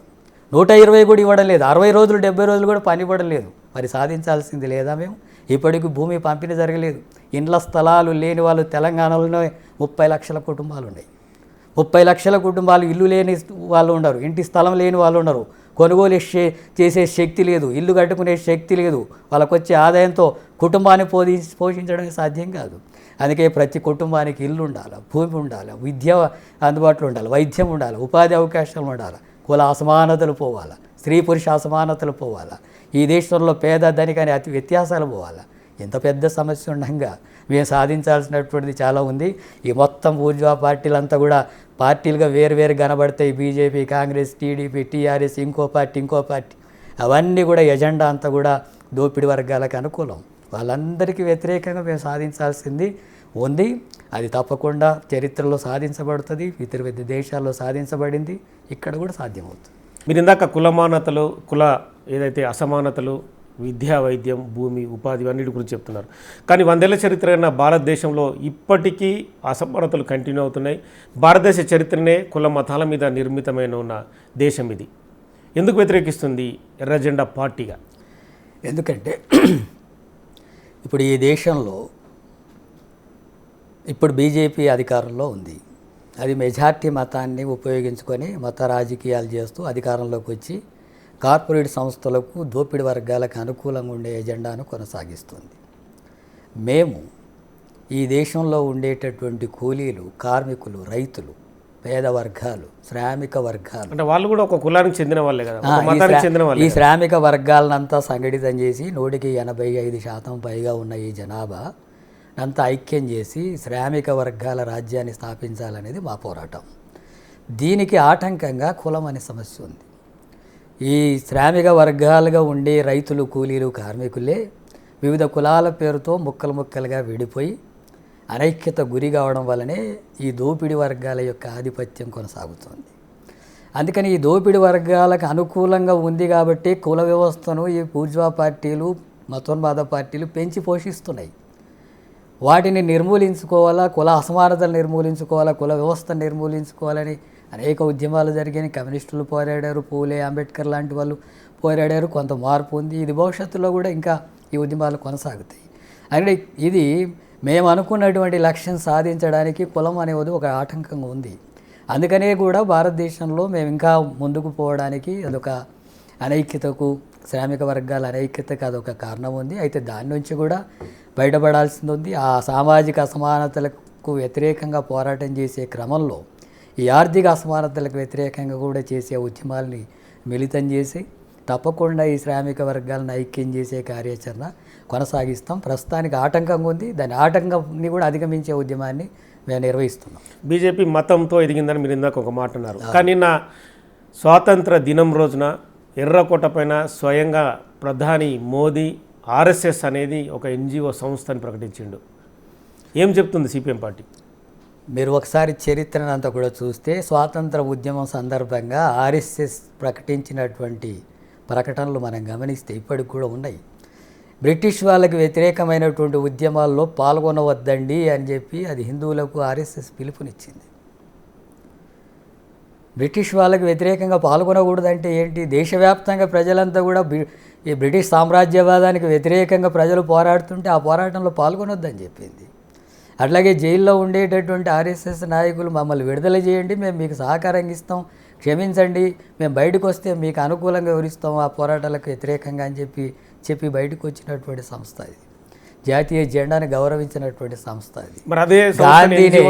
120 కూడా ఇవ్వడం లేదు. 60 రోజులు 70 రోజులు కూడా పని ఇవ్వడం లేదు. మరి సాధించాల్సింది లేదా? మేము ఇప్పటికి భూమి పంపిణీ జరగలేదు. ఇండ్ల స్థలాలు లేని వాళ్ళు తెలంగాణలోనే 30 లక్షల కుటుంబాలు ఉన్నాయి. 30 లక్షల కుటుంబాలు ఇల్లు లేని వాళ్ళు ఉన్నారు, ఇంటి స్థలం లేని వాళ్ళు ఉన్నారు. కొనుగోలు చేసే శక్తి లేదు, ఇల్లు కట్టుకునే శక్తి లేదు. వాళ్ళకు వచ్చే ఆదాయంతో కుటుంబాన్ని పోషించడం సాధ్యం కాదు. అందుకే ప్రతి కుటుంబానికి ఇల్లు ఉండాలి, భూమి ఉండాలి, విద్య అందుబాటులో ఉండాలి, వైద్యం ఉండాలి, ఉపాధి అవకాశాలు ఉండాలి, కుల అసమానతలు పోవాలి, స్త్రీ పురుష అసమానతలు పోవాలి. ఈ దేశంలో పేద ధనిక అనే అతి వ్యత్యాసాలు పోవాలి. ఎంత పెద్ద సమస్య ఉండగా మేము సాధించాల్సినటువంటిది చాలా ఉంది. ఈ మొత్తం ఊర్జా పార్టీలంతా కూడా పార్టీలుగా వేరు కనబడతాయి. బీజేపీ, కాంగ్రెస్, టీడీపీ, టీఆర్ఎస్, ఇంకో పార్టీ. అవన్నీ కూడా ఎజెండా అంతా కూడా దోపిడీ వర్గాలకు అనుకూలం. వాళ్ళందరికీ వ్యతిరేకంగా మేము సాధించాల్సింది ఉంది. అది తప్పకుండా చరిత్రలో సాధించబడుతుంది. ఇతర దేశాల్లో సాధించబడింది, ఇక్కడ కూడా సాధ్యమవుతుంది. మీరు ఇందాక కులమానతలు, ఏదైతే అసమానతలు, విద్యా, వైద్యం, భూమి, ఉపాధి అన్నిటి గురించి చెప్తున్నారు. కానీ 100 ఏళ్ల చరిత్ర అయిన భారతదేశంలో ఇప్పటికీ అసమానతలు కంటిన్యూ అవుతున్నాయి. భారతదేశ చరిత్రనే కుల మతాల మీద నిర్మితమైన ఉన్న దేశం ఇది. ఎందుకు వ్యతిరేకిస్తుంది ఎర్ర జెండా పార్టీగా? ఎందుకంటే ఇప్పుడు ఈ దేశంలో ఇప్పుడు బీజేపీ అధికారంలో ఉంది. అది మెజార్టీ మతాన్ని ఉపయోగించుకొని మత రాజకీయాలు చేస్తూ అధికారంలోకి వచ్చి కార్పొరేట్ సంస్థలకు, దోపిడీ వర్గాలకు అనుకూలంగా ఉండే ఎజెండాను కొనసాగిస్తుంది. మేము ఈ దేశంలో ఉండేటటువంటి కూలీలు, కార్మికులు, రైతులు, పేద వర్గాలు, శ్రామిక వర్గాలు, అంటే వాళ్ళు కూడా ఒక కులానికి చెందిన వాళ్ళే కదా, ఒక మతానికి చెందిన వాళ్ళే. ఈ శ్రామిక వర్గాలనంతా సంఘటితం చేసి 100కి 85% పైగా ఉన్న ఈ జనాభా అంతా ఐక్యం చేసి శ్రామిక వర్గాల రాజ్యాన్ని స్థాపించాలనేది మా పోరాటం. దీనికి ఆటంకంగా కులం అనే సమస్య ఉంది. ఈ శ్రామిక వర్గాలుగా ఉండే రైతులు, కూలీలు, కార్మికులే వివిధ కులాల పేరుతో ముక్కలుగా విడిపోయి అనైక్యత గురి కావడం వల్లనే ఈ దోపిడీ వర్గాల యొక్క ఆధిపత్యం కొనసాగుతుంది. అందుకని ఈ దోపిడీ వర్గాలకు అనుకూలంగా ఉంది కాబట్టి కుల వ్యవస్థను ఈ బూర్జువా పార్టీలు, మతోన్మాద పార్టీలు పెంచి పోషిస్తున్నాయి. వాటిని నిర్మూలించుకోవాలా, కుల అసమానతలు నిర్మూలించుకోవాలా, కుల వ్యవస్థను నిర్మూలించుకోవాలని అనేక ఉద్యమాలు జరిగాయి. కమ్యూనిస్టులు పోరాడారు, పూలే, అంబేద్కర్ లాంటి వాళ్ళు పోరాడారు. కొంత మార్పు ఉంది. ఇది భవిష్యత్తులో కూడా ఇంకా ఈ ఉద్యమాలు కొనసాగుతాయి. అంటే ఇది మేము అనుకున్నటువంటి లక్ష్యం సాధించడానికి కులం అనేది ఒక ఆటంకంగా ఉంది. అందుకనే కూడా భారతదేశంలో మేము ఇంకా ముందుకు పోవడానికి అదొక అనైక్యతకు, శ్రామిక వర్గాల అనైక్యతకు అదొక కారణం ఉంది. అయితే దాని నుంచి కూడా బయటపడాల్సింది ఉంది. ఆ సామాజిక అసమానతలకు వ్యతిరేకంగా పోరాటం చేసే క్రమంలో ఈ ఆర్థిక అసమానతలకు వ్యతిరేకంగా కూడా చేసే ఉద్యమాల్ని మిళితం చేసి తప్పకుండా ఈ శ్రామిక వర్గాలను ఐక్యం చేసే కార్యాచరణ కొనసాగిస్తాం. ప్రస్తుతానికి ఆటంకంగా ఉంది, దాని ఆటంకాన్ని కూడా అధిగమించే ఉద్యమాన్ని మేము నిర్వహిస్తున్నాం. బీజేపీ మతంతో ఎదిగిందని మీరు ఇందాక ఒక మాట అన్నారు. కానీ నిన్న స్వాతంత్ర దినం రోజున ఎర్రకోట పైన స్వయంగా ప్రధాని మోదీ ఆర్ఎస్ఎస్ అనేది ఒక ఎన్జిఓ సంస్థని ప్రకటించిండు. ఏం చెప్తుంది సిపిఎం పార్టీ? మీరు ఒకసారి చరిత్రను అంతా కూడా చూస్తే స్వాతంత్ర ఉద్యమం సందర్భంగా ఆర్ఎస్ఎస్ ప్రకటించినటువంటి ప్రకటనలు మనం గమనిస్తే ఇప్పటికి కూడా ఉన్నాయి. బ్రిటిష్ వాళ్ళకి వ్యతిరేకమైనటువంటి ఉద్యమాల్లో పాల్గొనవద్దండి అని చెప్పి అది హిందువులకు ఆర్ఎస్ఎస్ పిలుపునిచ్చింది. బ్రిటిష్ వాళ్ళకి వ్యతిరేకంగా పాల్గొనకూడదంటే ఏంటి? దేశవ్యాప్తంగా ప్రజలంతా కూడా ఈ బ్రిటిష్ సామ్రాజ్యవాదానికి వ్యతిరేకంగా ప్రజలు పోరాడుతుంటే ఆ పోరాటంలో పాల్గొనొద్దని చెప్పింది. అట్లాగే జైల్లో ఉండేటటువంటి ఆర్ఎస్ఎస్ నాయకులు మమ్మల్ని విడుదల చేయండి, మేము మీకు సహకారం ఇస్తాం, క్షమించండి, మేము బయటకు వస్తే మీకు అనుకూలంగా వివరిస్తాం ఆ పోరాటాలకు వ్యతిరేకంగా అని చెప్పి బయటకు వచ్చినటువంటి సంస్థ ఇది. జాతీయ జెండాను గౌరవించినటువంటి సంస్థ అది. గాంధీని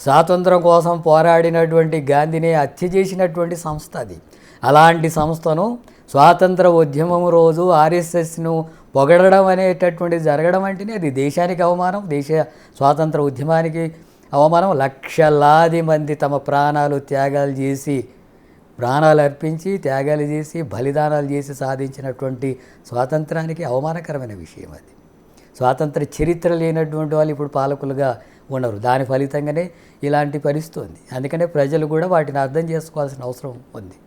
స్వాతంత్రం కోసం పోరాడినటువంటి గాంధీని హత్య చేసినటువంటి సంస్థ అది. అలాంటి సంస్థను స్వాతంత్ర ఉద్యమం రోజు ఆర్ఎస్ఎస్ను పొగడడం అనేటటువంటి జరగడం అంటేనే అది దేశానికి అవమానం, దేశ స్వాతంత్ర ఉద్యమానికి అవమానం. లక్షలాది మంది తమ ప్రాణాలు అర్పించి త్యాగాలు చేసి బలిదానాలు చేసి సాధించినటువంటి స్వాతంత్రానికి అవమానకరమైన విషయం అది. స్వాతంత్ర చరిత్ర లేనటువంటి వాళ్ళు ఇప్పుడు పాలకులుగా ఉన్నారు. దాని ఫలితంగానే ఇలాంటి పరిస్థితి ఉంది. అందుకనే ప్రజలు కూడా వాటిని అర్థం చేసుకోవాల్సిన అవసరం ఉంది.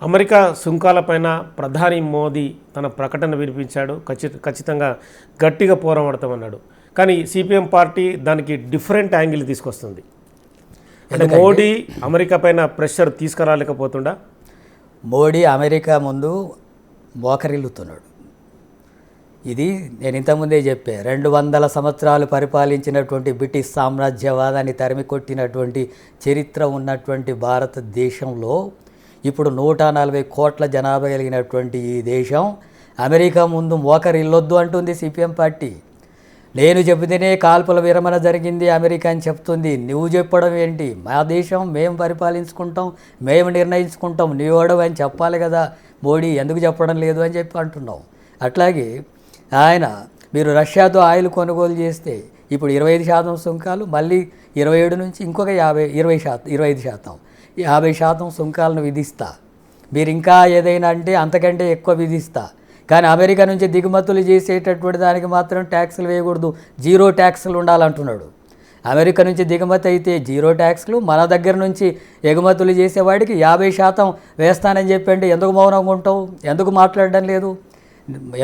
అమెరికా సుంకాలపైన ప్రధాని మోదీ తన ప్రకటన వినిపించాడు. ఖచ్చితంగా గట్టిగా పోరాడతామన్నాడు. కానీ సిపిఎం పార్టీ దానికి డిఫరెంట్ యాంగిల్ తీసుకొస్తుంది. అంటే మోడీ అమెరికా పైన ప్రెషర్ తీసుకురాలేకపోతుండా? మోడీ అమెరికా ముందు మోకరిల్లుతున్నాడు. ఇది నేను ఇంతకుముందే చెప్పే 200 సంవత్సరాలు పరిపాలించినటువంటి బ్రిటిష్ సామ్రాజ్యవాదాన్ని తరిమి కొట్టినటువంటి చరిత్ర ఉన్నటువంటి భారతదేశంలో ఇప్పుడు 140 కోట్ల జనాభా కలిగినటువంటి ఈ దేశం అమెరికా ముందు మోకరిల్లొద్దు అంటుంది సిపిఎం పార్టీ. నేను చెబితేనే కాల్పుల విరమణ జరిగింది అమెరికా అని చెప్తుంది. నువ్వు చెప్పడం ఏంటి? మా దేశం మేము పరిపాలించుకుంటాం, మేము నిర్ణయించుకుంటాం, నీవోడవు అని చెప్పాలి కదా మోడీ, ఎందుకు చెప్పడం లేదు అని చెప్పి అంటున్నాం. అట్లాగే ఆయన మీరు రష్యాతో ఆయిల్ కొనుగోలు చేస్తే ఇప్పుడు 25% సుంకాలు, మళ్ళీ 27 నుంచి ఇంకొక 25% సుంకాలను విధిస్తా, మీరు ఇంకా ఏదైనా అంటే అంతకంటే ఎక్కువ విధిస్తా, కానీ అమెరికా నుంచి దిగుమతులు చేసేటటువంటి దానికి మాత్రం ట్యాక్సులు వేయకూడదు, 0 ట్యాక్సులు ఉండాలంటున్నాడు. అమెరికా నుంచి దిగుమతి అయితే 0 ట్యాక్సులు, మన దగ్గర నుంచి ఎగుమతులు చేసేవాడికి 50% వేస్తానని చెప్పండి. ఎందుకు మౌనంగా ఉంటావు? ఎందుకు మాట్లాడడం లేదు?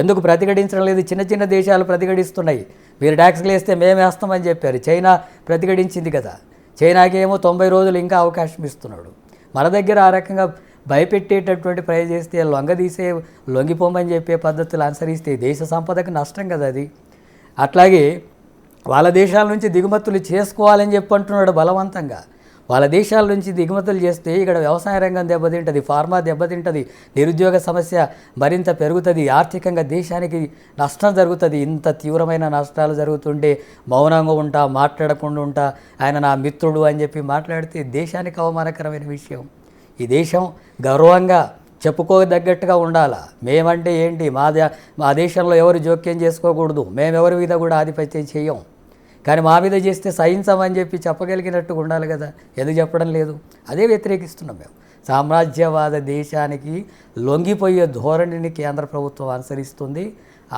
ఎందుకు ప్రతిఘటించడం లేదు? చిన్న చిన్న దేశాలు ప్రతిఘటిస్తున్నాయి. మీరు ట్యాక్స్లు వేస్తే మేము వేస్తామని చెప్పారు. చైనా ప్రతిఘటించింది కదా. చైనాకి ఏమో 90 రోజులు ఇంకా అవకాశం ఇస్తున్నాడు. మన దగ్గర ఆ రకంగా భయపెట్టేటటువంటి ప్రయత్నం చేస్తే లొంగిపోమని చెప్పే పద్ధతులు అనుసరిస్తే దేశ సంపదకు నష్టం కదా అది. అట్లాగే వాళ్ళ దేశాల నుంచి దిగుమతులు చేసుకోవాలని చెప్పి అంటున్నాడు బలవంతంగా. వాళ్ళ దేశాల నుంచి దిగుమతులు చేస్తే ఇక్కడ వ్యవసాయ రంగం దెబ్బతింటుంది, ఫార్మా దెబ్బతింటుంది, నిరుద్యోగ సమస్య మరింత పెరుగుతుంది, ఆర్థికంగా దేశానికి నష్టం జరుగుతుంది. ఇంత తీవ్రమైన నష్టాలు జరుగుతుంటే మౌనంగా మాట్లాడకుండా ఆయన నా మిత్రుడు అని చెప్పి మాట్లాడితే దేశానికి అవమానకరమైన విషయం. ఈ దేశం గర్వంగా చెప్పుకోదగ్గట్టుగా ఉండాలా. మేమంటే ఏంటి, మా దేశంలో ఎవరు జోక్యం చేసుకోకూడదు, మేమెవరి మీద కూడా ఆధిపత్యం చేయం, కానీ మా మీద చేస్తే సహించమని చెప్పి చెప్పగలిగినట్టుగా ఉండాలి కదా. ఎందుకు చెప్పడం లేదు? అదే వ్యతిరేకిస్తున్నాం మేము. సామ్రాజ్యవాద దేశానికి లొంగిపోయే ధోరణిని కేంద్ర ప్రభుత్వం అనుసరిస్తుంది.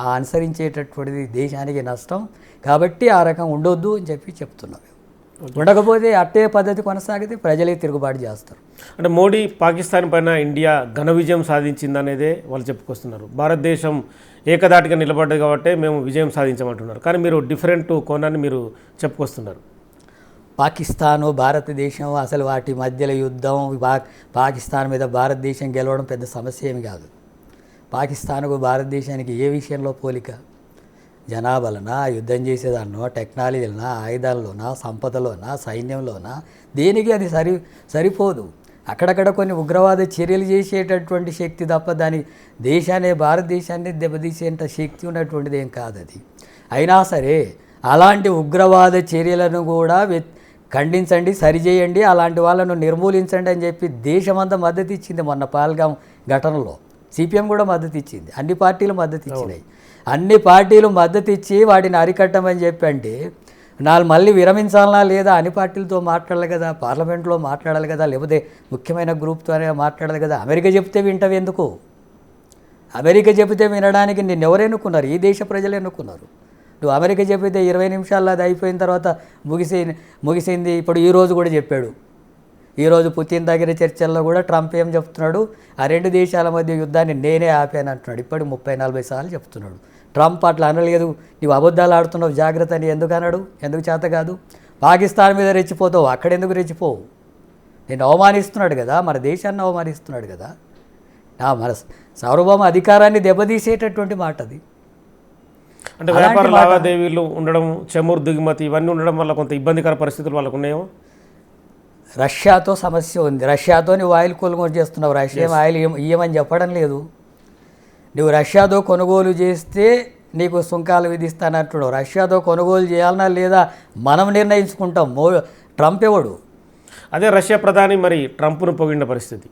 ఆ అనుసరించేటటువంటిది దేశానికి నష్టం. కాబట్టి ఆ రకం ఉండొద్దు అని చెప్పి చెప్తున్నాం. ఉండకపోతే అట్టే పద్ధతి కొనసాగితే ప్రజలే తిరుగుబాటు చేస్తారు. అంటే మోడీ పాకిస్తాన్ పైన ఇండియా ఘన విజయం సాధించిందనేదే వాళ్ళు చెప్పుకొస్తున్నారు. భారతదేశం ఏకదాటిగా నిలబడ్డది కాబట్టి మేము విజయం సాధించమంటున్నారు. కానీ మీరు డిఫరెంట్ కోణాన్ని మీరు చెప్పుకొస్తున్నారు. పాకిస్తాను భారతదేశం అసలు వాటి మధ్యలో యుద్ధం, పాకిస్తాన్ మీద భారతదేశం గెలవడం పెద్ద సమస్య ఏమి కాదు. పాకిస్తాన్కు భారతదేశానికి ఏ విషయంలో పోలిక? జనాభాలనా, యుద్ధం చేసేదాన్నో, టెక్నాలజీలనా, ఆయుధాల్లోనా, సంపదలోనా, సైన్యంలోనా, దేనికి అది సరిపోదు. అక్కడక్కడ కొన్ని ఉగ్రవాద చర్యలు చేసేటటువంటి శక్తి తప్ప భారతదేశాన్ని దెబ్బతీసేంత శక్తి ఉన్నటువంటిది ఏం కాదు అది. అయినా సరే అలాంటి ఉగ్రవాద చర్యలను కూడా ఖండించండి, సరిచేయండి, అలాంటి వాళ్ళను నిర్మూలించండి అని చెప్పి దేశమంతా మద్దతు ఇచ్చింది. మొన్న పహల్గాం ఘటనలో సిపిఎం కూడా మద్దతు ఇచ్చింది, అన్ని పార్టీలు మద్దతు ఇచ్చినాయి. అన్ని పార్టీలు మద్దతు ఇచ్చి వాటిని అరికట్టమని చెప్పి అంటే మళ్ళీ విరమించాలనా లేదా, అన్ని పార్టీలతో మాట్లాడాలి కదా, పార్లమెంట్లో మాట్లాడాలి కదా, లేకపోతే ముఖ్యమైన గ్రూప్తోనే మాట్లాడాలి కదా. అమెరికా చెప్తే వింటవి ఎందుకు? అమెరికా చెబితే వినడానికి నిన్ను ఎవరు ఎన్నుకున్నారు? ఈ దేశ ప్రజలు ఎన్నుకున్నారు. నువ్వు అమెరికా చెప్పితే 20 నిమిషాల్లో అది అయిపోయిన తర్వాత ముగిసింది. ఇప్పుడు ఈరోజు కూడా చెప్పాడు. ఈరోజు పుతిన్ దగ్గర చర్చల్లో కూడా ట్రంప్ ఏం చెప్తున్నాడు, ఆ 2 దేశాల మధ్య యుద్ధాన్ని నేనే ఆపాను అంటున్నాడు. ఇప్పటికి 30-40 సార్లు చెప్తున్నాడు. ట్రంప్ అట్లా అనలేదు, నీవు అబద్ధాలు ఆడుతున్నావు జాగ్రత్త అని ఎందుకు అన్నాడు? ఎందుకు చేత కాదు? పాకిస్తాన్ మీద రెచ్చిపోతావు, అక్కడెందుకు రెచ్చిపోవు? నేను అవమానిస్తున్నాడు కదా, మన దేశాన్ని అవమానిస్తున్నాడు కదా. మన సార్వభౌమ అధికారాన్ని దెబ్బతీసేటటువంటి మాట అది. అంటే వ్యాపార లావాదేవీలు ఉండడం, చమురు దిగుమతి ఇవన్నీ ఉండడం వల్ల కొంత ఇబ్బందికర పరిస్థితులు వాళ్ళకు ఉన్నాయేమో. రష్యాతో సమస్య ఉంది. రష్యాతో నువ్వు ఆయిల్ కొనుగోలు చేస్తున్నావు, రష్యా ఆయిల్ ఇయ్యమని చెప్పడం లేదు. నువ్వు రష్యాతో కొనుగోలు చేస్తే నీకు సుంకాలు విధిస్తానంటున్నావు. రష్యాతో కొనుగోలు చేయాలన్నా లేదా మనం నిర్ణయించుకుంటాం. ట్రంప్ ఎవడు? అదే రష్యా ప్రధాని మరి ట్రంప్ను పొగిడిన పరిస్థితి.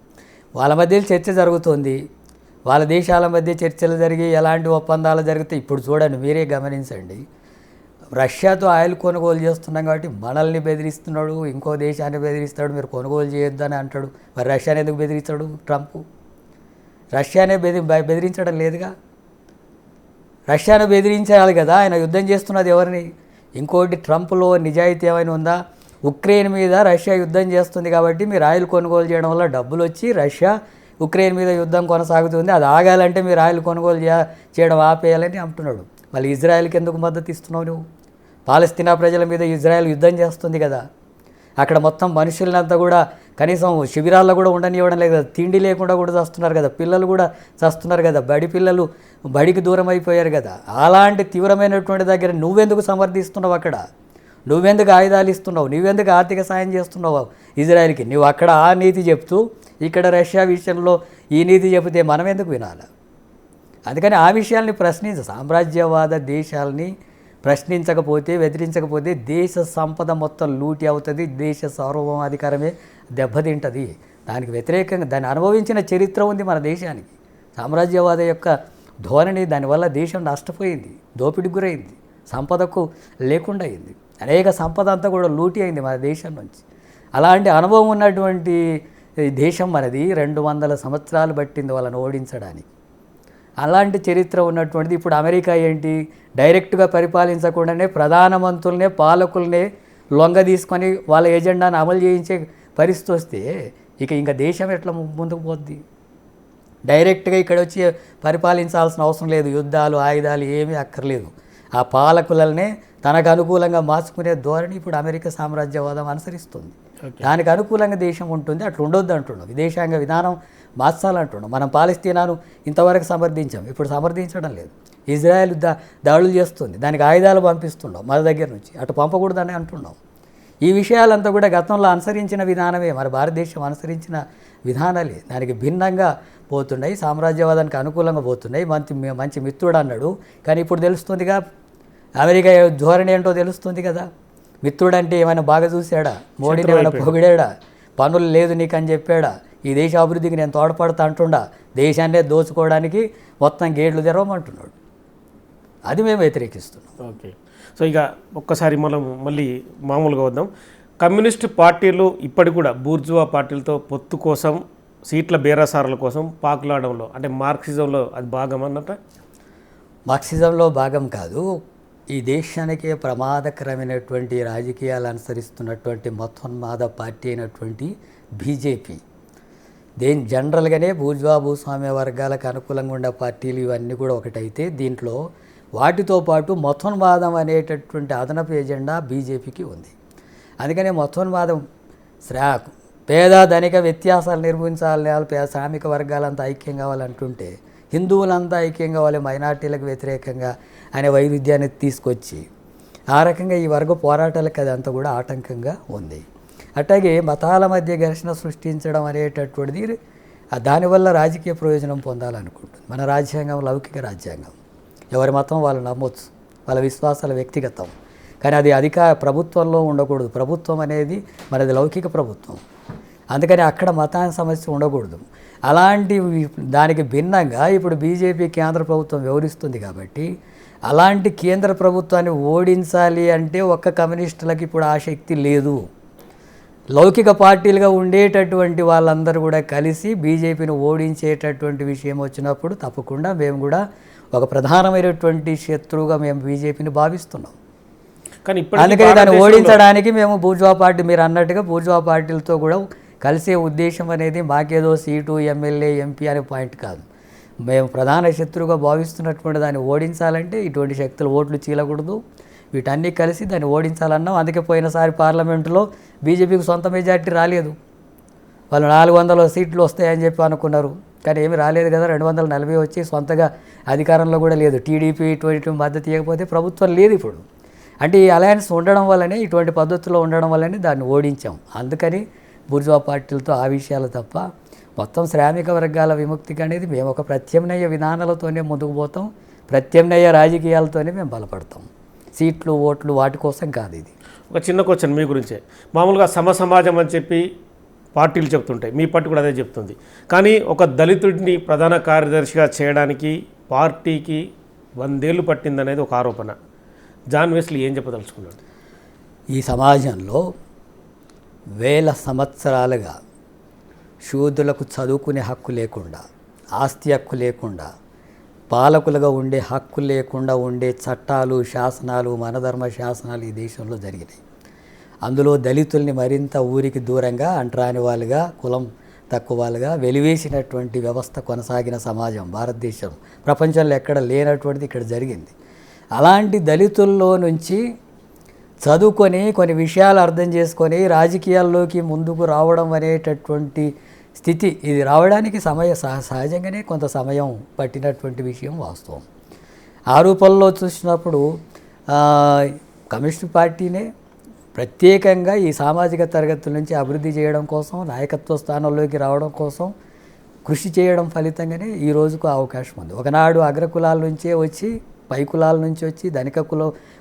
వాళ్ళ మధ్య చర్చ జరుగుతుంది, వాళ్ళ దేశాల మధ్య చర్చలు జరిగి ఎలాంటి ఒప్పందాలు జరుగుతాయి ఇప్పుడు చూడండి, మీరే గమనించండి. రష్యాతో ఆయిల్ కొనుగోలు చేస్తున్నాం కాబట్టి మనల్ని బెదిరిస్తున్నాడు, ఇంకో దేశాన్ని బెదిరిస్తాడు, మీరు కొనుగోలు చేయొద్దని అంటాడు. మరి రష్యాని ఎందుకు బెదిరిస్తాడు ట్రంప్? రష్యానే బెదిరించడం లేదుగా. రష్యాను బెదిరించాలి కదా, ఆయన యుద్ధం చేస్తున్నది ఎవరిని? ఇంకోటి ట్రంప్లో నిజాయితీ ఏమైనా ఉందా? ఉక్రెయిన్ మీద రష్యా యుద్ధం చేస్తుంది కాబట్టి మీరు ఆయిల్ కొనుగోలు చేయడం వల్ల డబ్బులు వచ్చి రష్యా ఉక్రెయిన్ మీద యుద్ధం కొనసాగుతుంది, అది ఆగాలంటే మీరు ఆయిల్ కొనుగోలు చేయడం ఆపేయాలని అంటున్నాడు. మళ్ళీ ఇజ్రాయెల్కి ఎందుకు మద్దతు ఇస్తున్నావు నువ్వు? పాలస్తీనా ప్రజల మీద ఇజ్రాయెల్ యుద్ధం చేస్తుంది కదా, అక్కడ మొత్తం మనుషులంతా కూడా కనీసం శిబిరాల్లో కూడా ఉండనివ్వడం లేదు కదా, తిండి లేకుండా కూడా చస్తున్నారు కదా, పిల్లలు కూడా చస్తున్నారు కదా, పిల్లలు బడికి దూరం అయిపోయారు కదా. అలాంటి తీవ్రమైనటువంటి దగ్గర నువ్వెందుకు సమర్థిస్తున్నావు? అక్కడ నువ్వెందుకు ఆయుధాలు ఇస్తున్నావు? నువ్వెందుకు ఆర్థిక సాయం చేస్తున్నావు ఇజ్రాయెల్కి? నువ్వు అక్కడ ఆ నీతి చెప్తూ ఇక్కడ రష్యా విషయంలో ఈ నీతి చెబితే మనం ఎందుకు వినాలి? అందుకని ఆ విషయాల్ని సామ్రాజ్యవాద దేశాలని ప్రశ్నించకపోతే, వ్యతిరేకించకపోతే దేశ సంపద మొత్తం లూటి అవుతుంది, దేశ సార్వభౌమాధికారమే దెబ్బతింటుంది. దానికి వ్యతిరేకంగా దాన్ని అనుభవించిన చరిత్ర ఉంది మన దేశానికి. సామ్రాజ్యవాద యొక్క ధోరణి, దానివల్ల దేశం నష్టపోయింది, దోపిడికి గురైంది, సంపదకు లేకుండా అయింది, అనేక సంపద అంతా కూడా లూటి అయింది మన దేశం నుంచి. అలాంటి అనుభవం ఉన్నటువంటి దేశం మనది. 200 సంవత్సరాలు పట్టింది వాళ్ళని ఓడించడానికి. అలాంటి చరిత్ర ఉన్నటువంటిది. ఇప్పుడు అమెరికా ఏంటి, డైరెక్ట్గా పరిపాలించకుండానే ప్రధానమంత్రులనే పాలకులనే లొంగ తీసుకొని వాళ్ళ ఎజెండాను అమలు చేయించే పరిస్థితి వస్తే ఇంకా దేశం ఎట్లా ముందుకు పోద్ది? డైరెక్ట్గా ఇక్కడ వచ్చి పరిపాలించాల్సిన అవసరం లేదు, యుద్ధాలు ఆయుధాలు ఏమీ అక్కర్లేదు. ఆ పాలకులనే తనకు అనుకూలంగా మార్చుకునే ధోరణి ఇప్పుడు అమెరికా సామ్రాజ్యవాదం అనుసరిస్తుంది. దానికి అనుకూలంగా దేశం ఉంటుంది, అట్లా ఉండొద్దు అంటున్నాం. విదేశాంగ విధానం మార్చాలంటున్నాం. మనం పాలస్తీనాను ఇంతవరకు సమర్థించాం, ఇప్పుడు సమర్థించడం లేదు. ఇజ్రాయెల్ దాడులు చేస్తుంది, దానికి ఆయుధాలు పంపిస్తున్నాం మన దగ్గర నుంచి, అటు పంపకూడదని అంటున్నాం. ఈ విషయాలంతా కూడా గతంలో అనుసరించిన విధానమే, మన భారతదేశం అనుసరించిన విధానాలే దానికి భిన్నంగా పోతున్నాయి, సామ్రాజ్యవాదానికి అనుకూలంగా పోతున్నాయి. మంచి మిత్రుడు అన్నాడు, కానీ ఇప్పుడు తెలుస్తుందిగా అమెరికా ధోరణి ఏంటో తెలుస్తుంది కదా. మిత్రుడు అంటే ఏమైనా బాగా చూశాడా? మోడీని ఏమైనా పొగిడాడా? పనులు లేదు నీకు అని చెప్పాడా? ఈ దేశ అభివృద్ధికి నేను తోడ్పడతా అంటుండా? దేశాన్నే దోచుకోవడానికి మొత్తం గేట్లు తెరవమంటున్నాడు. అది మేము వ్యతిరేకిస్తున్నాం. ఓకే, సో ఇక ఒక్కసారి మనం మళ్ళీ మామూలుగా వద్దాం. కమ్యూనిస్ట్ పార్టీలు ఇప్పటికి కూడా బూర్జువా పార్టీలతో పొత్తు కోసం, సీట్ల బేరసారాల కోసం పాకులాడంలో, అంటే మార్క్సిజంలో అది భాగం అన్నట్ట? మార్క్సిజంలో భాగం కాదు. ఈ దేశానికి ప్రమాదకరమైనటువంటి రాజకీయాలు అనుసరిస్తున్నటువంటి మతోన్మాద పార్టీ అయినటువంటి బీజేపీ, జనరల్గానే బూర్జువా భూస్వామ్య వర్గాలకు అనుకూలంగా ఉండే పార్టీలు ఇవన్నీ కూడా ఒకటైతే, దీంట్లో వాటితో పాటు మతోన్మాదం అనేటటువంటి అదనపు ఎజెండా బీజేపీకి ఉంది. అందుకనే మతోన్మాదం పేద ధనిక వ్యత్యాసాలు నిర్మించాలి, శ్రామిక వర్గాలంతా ఐక్యం కావాలంటుంటే హిందువులంతా ఐక్యం కావాలి, మైనార్టీలకు వ్యతిరేకంగా అనే వైరుధ్యాన్ని తీసుకొచ్చి ఆ రకంగా ఈ వర్గ పోరాటాలకు అదంతా కూడా ఆటంకంగా ఉంది. అట్లాగే మతాల మధ్య ఘర్షణ సృష్టించడం అనేటటువంటిది దానివల్ల రాజకీయ ప్రయోజనం పొందాలనుకుంటుంది. మన రాజ్యాంగం లౌకిక రాజ్యాంగం, ఎవరి మతం వాళ్ళు నమ్మొచ్చు, వాళ్ళ విశ్వాసాలు వ్యక్తిగతం. కానీ అది ప్రభుత్వంలో ఉండకూడదు. ప్రభుత్వం అనేది మనది లౌకిక ప్రభుత్వం, అందుకని అక్కడ మతానికి సమస్య ఉండకూడదు. అలాంటి దానికి భిన్నంగా ఇప్పుడు బీజేపీ కేంద్ర ప్రభుత్వం వ్యవహరిస్తుంది కాబట్టి అలాంటి కేంద్ర ప్రభుత్వాన్ని ఓడించాలి అంటే ఒక్క కమ్యూనిస్టులకు ఇప్పుడు ఆ శక్తి లేదు. లౌకిక పార్టీలుగా ఉండేటటువంటి వాళ్ళందరూ కూడా కలిసి బీజేపీని ఓడించేటటువంటి విషయం వచ్చినప్పుడు తప్పకుండా మేము కూడా ఒక ప్రధానమైనటువంటి శత్రువుగా మేము బీజేపీని భావిస్తున్నాం. కానీ అందుకని దాన్ని ఓడించడానికి మేము బూర్జువా పార్టీ, మీరు అన్నట్టుగా బూర్జువా పార్టీలతో కూడా కలిసే ఉద్దేశం అనేది మాకేదో సీటు, ఎమ్మెల్యే, ఎంపీ అనే పాయింట్ కాదు. మేము ప్రధాన శత్రువుగా భావిస్తున్నటువంటి దాన్ని ఓడించాలంటే ఇటువంటి శక్తులు ఓట్లు చీలకూడదు, వీటన్నీ కలిసి దాన్ని ఓడించాలన్నాం. అందుకే పోయినసారి పార్లమెంటులో బీజేపీకి సొంత మెజార్టీ రాలేదు. వాళ్ళు 400 సీట్లు వస్తాయని చెప్పి అనుకున్నారు, కానీ ఏమీ రాలేదు కదా. 240 వచ్చి సొంతగా అధికారంలో కూడా లేదు. టీడీపీ ఇటువంటి మద్దతు ఇవ్వకపోతే ప్రభుత్వం లేదు ఇప్పుడు. అంటే ఈ అలయన్స్ ఉండడం వల్లనే, ఇటువంటి పద్ధతిలో ఉండడం వల్లనే దాన్ని ఓడించాం. అందుకని బూర్జువా పార్టీలతో ఆ విషయాలు తప్ప మొత్తం శ్రామిక వర్గాల విముక్తికి అనేది మేము ఒక ప్రత్యామ్నాయ విధానాలతోనే ముందుకు పోతాం, ప్రత్యామ్నాయ రాజకీయాలతోనే మేము బలపడతాం. సీట్లు, ఓట్లు వాటి కోసం కాదు. ఇది ఒక చిన్న క్వశ్చన్ మీ గురించే. మామూలుగా సమాజం అని చెప్పి పార్టీలు చెప్తుంటాయి, మీ పార్టీ కూడా అదే చెప్తుంది. కానీ ఒక దళితుడిని ప్రధాన కార్యదర్శిగా చేయడానికి పార్టీకి 100 ఏళ్ళు పట్టిందనేది ఒక ఆరోపణ. జాన్ వెస్లీ ఏం చెప్పదలుచుకున్నాడు? ఈ సమాజంలో వేల సంవత్సరాలుగా శూద్రులకు చదువుకునే హక్కు లేకుండా, ఆస్తి హక్కు లేకుండా, పాలకులుగా ఉండే హక్కు లేకుండా ఉండే చట్టాలు, శాసనాలు, మనధర్మ శాసనాలు ఈ దేశంలో జరిగినాయి. అందులో దళితుల్ని మరింత ఊరికి దూరంగా, అంటరాని వాళ్ళుగా, కులం తక్కువ వాళ్ళుగా వెలివేసినటువంటి వ్యవస్థ కొనసాగిన సమాజం భారతదేశం. ప్రపంచంలో ఎక్కడ లేనటువంటిది ఇక్కడ జరిగింది. అలాంటి దళితుల్లో నుంచి చదువుకొని కొన్ని విషయాలు అర్థం చేసుకొని రాజకీయాల్లోకి ముందుకు రావడం అనేటటువంటి స్థితి, ఇది రావడానికి సహజంగానే కొంత సమయం పట్టినటువంటి విషయం వాస్తవం. ఆ రూపంలో చూసినప్పుడు కమ్యూనిస్ట్ పార్టీనే ప్రత్యేకంగా ఈ సామాజిక తరగతుల నుంచి అభివృద్ధి చేయడం కోసం, నాయకత్వ స్థానంలోకి రావడం కోసం కృషి చేయడం ఫలితంగానే ఈ రోజుకు అవకాశం ఉంది. ఒకనాడు అగ్రకులాల నుంచే వచ్చి, పై కులాల నుంచి వచ్చి, ధనిక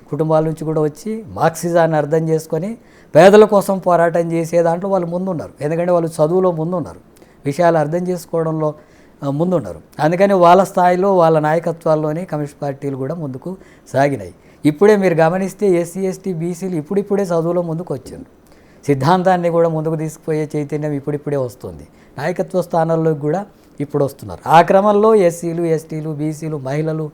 కుటుంబాల నుంచి కూడా వచ్చి మార్క్సిజాన్ని అర్థం చేసుకొని పేదల కోసం పోరాటం చేసే దాంట్లో వాళ్ళు ముందున్నారు. ఎందుకంటే వాళ్ళు చదువులో ముందున్నారు, విషయాలు అర్థం చేసుకోవడంలో ముందున్నారు. అందుకని వాళ్ళ స్థాయిలో, వాళ్ళ నాయకత్వాల్లోనే కమ్యూనిస్ట్ పార్టీలు కూడా ముందుకు సాగినాయి. ఇప్పుడే మీరు గమనిస్తే ఎస్సీ, ఎస్టీ, బీసీలు ఇప్పుడిప్పుడే చదువులో ముందుకు వచ్చారు. సిద్ధాంతాన్ని కూడా ముందుకు తీసుకుపోయే చైతన్యం ఇప్పుడిప్పుడే వస్తుంది. నాయకత్వ స్థానాల్లోకి కూడా ఇప్పుడు వస్తున్నారు. ఆ క్రమంలో ఎస్సీలు, ఎస్టీలు, బీసీలు, మహిళలు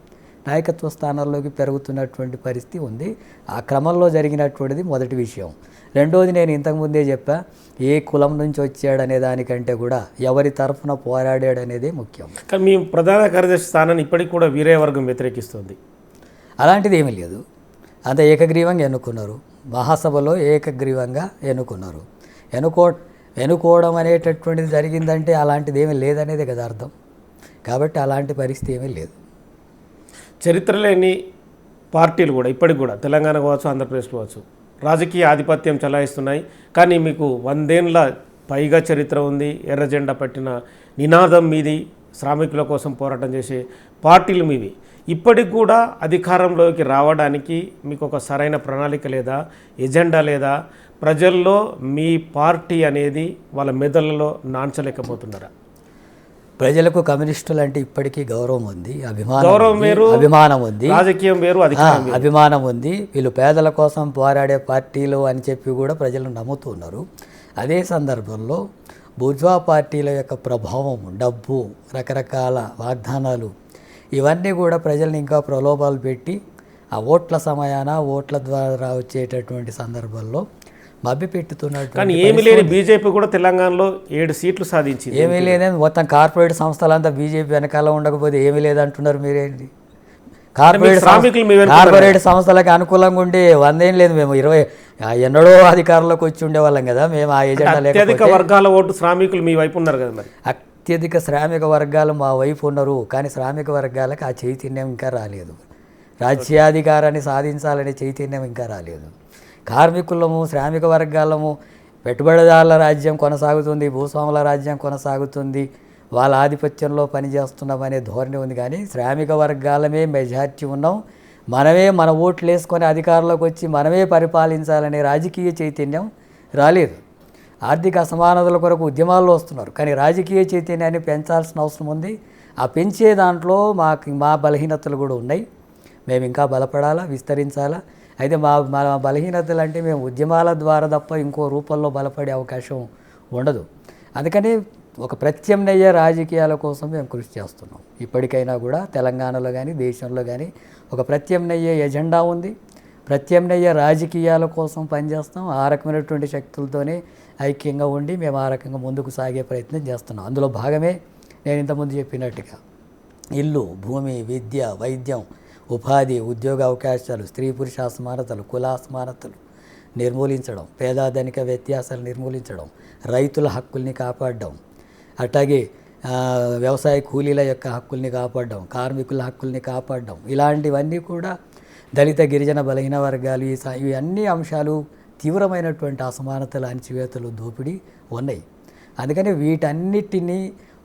నాయకత్వ స్థానాల్లోకి పెరుగుతున్నటువంటి పరిస్థితి ఉంది. ఆ క్రమంలో జరిగినటువంటిది మొదటి విషయం. రెండోది, నేను ఇంతకుముందే చెప్పా, ఏ కులం నుంచి వచ్చాడనే దానికంటే కూడా ఎవరి తరఫున పోరాడాడనేదే ముఖ్యం. కానీ మీ ప్రధాన కార్యదర్శి స్థానాన్ని ఇప్పటికి కూడా వీరే వర్గం వ్యతిరేకిస్తుంది. అలాంటిది ఏమీ లేదు. అంత ఏకగ్రీవంగా ఎన్నుకున్నారు, మహాసభలో ఏకగ్రీవంగా ఎన్నుకున్నారు. ఎన్నుకోవడం అనేటటువంటిది జరిగిందంటే అలాంటిది ఏమీ లేదనేదే కదా అర్థం. కాబట్టి అలాంటి పరిస్థితి ఏమీ లేదు. చరిత్ర లేని పార్టీలు కూడా ఇప్పటికి కూడా తెలంగాణ కావచ్చు, ఆంధ్రప్రదేశ్ కావచ్చు, రాజకీయ ఆధిపత్యం చలాయిస్తున్నాయి. కానీ మీకు 100 ఏళ్ళ పైగా చరిత్ర ఉంది. ఎర్ర జెండా పట్టిన నినాదం మీది, శ్రామికుల కోసం పోరాటం చేసే పార్టీలు మీవి. ఇప్పటికి కూడా అధికారంలోకి రావడానికి మీకు ఒక సరైన ప్రణాళిక లేదా, ఎజెండా లేదా? ప్రజల్లో మీ పార్టీ అనేది వాళ్ళ మెదళ్ళలో నాంచలేకపోతున్నారా? ప్రజలకు కమ్యూనిస్టులు అంటే ఇప్పటికీ గౌరవం ఉంది, అభిమానం ఉంది, రాజకీయం వేరు, అభిమానం ఉంది. వీళ్ళు పేదల కోసం పోరాడే పార్టీలు అని చెప్పి కూడా ప్రజలు నమ్ముతున్నారు. అదే సందర్భంలో బూర్జువా పార్టీల యొక్క ప్రభావం, డబ్బు, రకరకాల వాగ్దానాలు, ఇవన్నీ కూడా ప్రజల్ని ఇంకా ప్రలోభాలు పెట్టి ఆ ఓట్ల సమయాన, ఓట్ల ద్వారా వచ్చేటటువంటి సందర్భంలో మభ్యపెట్టుతున్నట్టు. కానీ ఏమీ లేని బీజేపీ కూడా తెలంగాణలో 7 సీట్లు సాధించింది. ఏమీ లేదని మొత్తం కార్పొరేట్ సంస్థలంతా బీజేపీ వెనకాల ఉండకపోతే ఏమీ లేదంటున్నారు మీరేంటి? కార్పొరేట్ సంస్థలకు అనుకూలంగా ఉండే 100 ఏం లేదు. మేము 20 ఎన్నడో అధికారంలోకి వచ్చి ఉండేవాళ్ళం కదా. మేము ఆ ఎజెండా అత్యధిక వర్గాల ఓటు శ్రామికులు మీ వైపు ఉన్నారు కదా. మరి అత్యధిక శ్రామిక వర్గాలు మా వైపు ఉన్నారు. కానీ శ్రామిక వర్గాలకు ఆ చైతన్యం ఇంకా రాలేదు. రాజ్యాధికారాన్ని సాధించాలనే చైతన్యం ఇంకా రాలేదు. కార్మికులము, శ్రామిక వర్గాలము, పెట్టుబడిదారుల రాజ్యం కొనసాగుతుంది, భూస్వాముల రాజ్యం కొనసాగుతుంది, వాళ్ళ ఆధిపత్యంలో పనిచేస్తున్నామనే ధోరణి ఉంది. కానీ శ్రామిక వర్గాలమే మెజార్టీ ఉన్నాం. మనమే మన ఓట్లు వేసుకొని అధికారంలోకి వచ్చి మనమే పరిపాలించాలనే రాజకీయ చైతన్యం రాలేదు. ఆర్థిక అసమానతల కొరకు ఉద్యమాల్లో వస్తున్నారు, కానీ రాజకీయ చైతన్యాన్ని పెంచాల్సిన అవసరం ఉంది. ఆ పెంచే దాంట్లో మా బలహీనతలు కూడా ఉన్నాయి. మేము ఇంకా బలపడాలా, విస్తరించాలా. అయితే మా బలహీనతలు అంటే మేము ఉద్యమాల ద్వారా తప్ప ఇంకో రూపంలో బలపడే అవకాశం ఉండదు. అందుకని ఒక ప్రత్యామ్నాయ రాజకీయాల కోసం మేము కృషి చేస్తున్నాం. ఇప్పటికైనా కూడా తెలంగాణలో కానీ దేశంలో కానీ ఒక ప్రత్యామ్నాయ ఎజెండా ఉంది. ప్రత్యామ్నాయ రాజకీయాల కోసం పనిచేస్తాం. ఆ రకమైనటువంటి శక్తులతోనే ఐక్యంగా ఉండి మేము ఆ రకంగా ముందుకు సాగే ప్రయత్నం చేస్తున్నాం. అందులో భాగమే నేను ఇంతకుముందు చెప్పినట్టుగా ఇల్లు, భూమి, విద్య, వైద్యం, ఉపాధి, ఉద్యోగ అవకాశాలు, స్త్రీ పురుష అసమానతలు, కుల అసమానతలు నిర్మూలించడం, పేదాధనిక వ్యత్యాసాలు నిర్మూలించడం, రైతుల హక్కుల్ని కాపాడడం, అట్లాగే వ్యవసాయ కూలీల యొక్క హక్కుల్ని కాపాడడం, కార్మికుల హక్కుల్ని కాపాడడం, ఇలాంటివన్నీ కూడా దళిత గిరిజన బలహీన వర్గాలు ఇవి అన్ని అంశాలు తీవ్రమైనటువంటి అసమానతలు, అణచివేతలు, దోపిడీ ఉన్నాయి. అందుకని వీటన్నిటినీ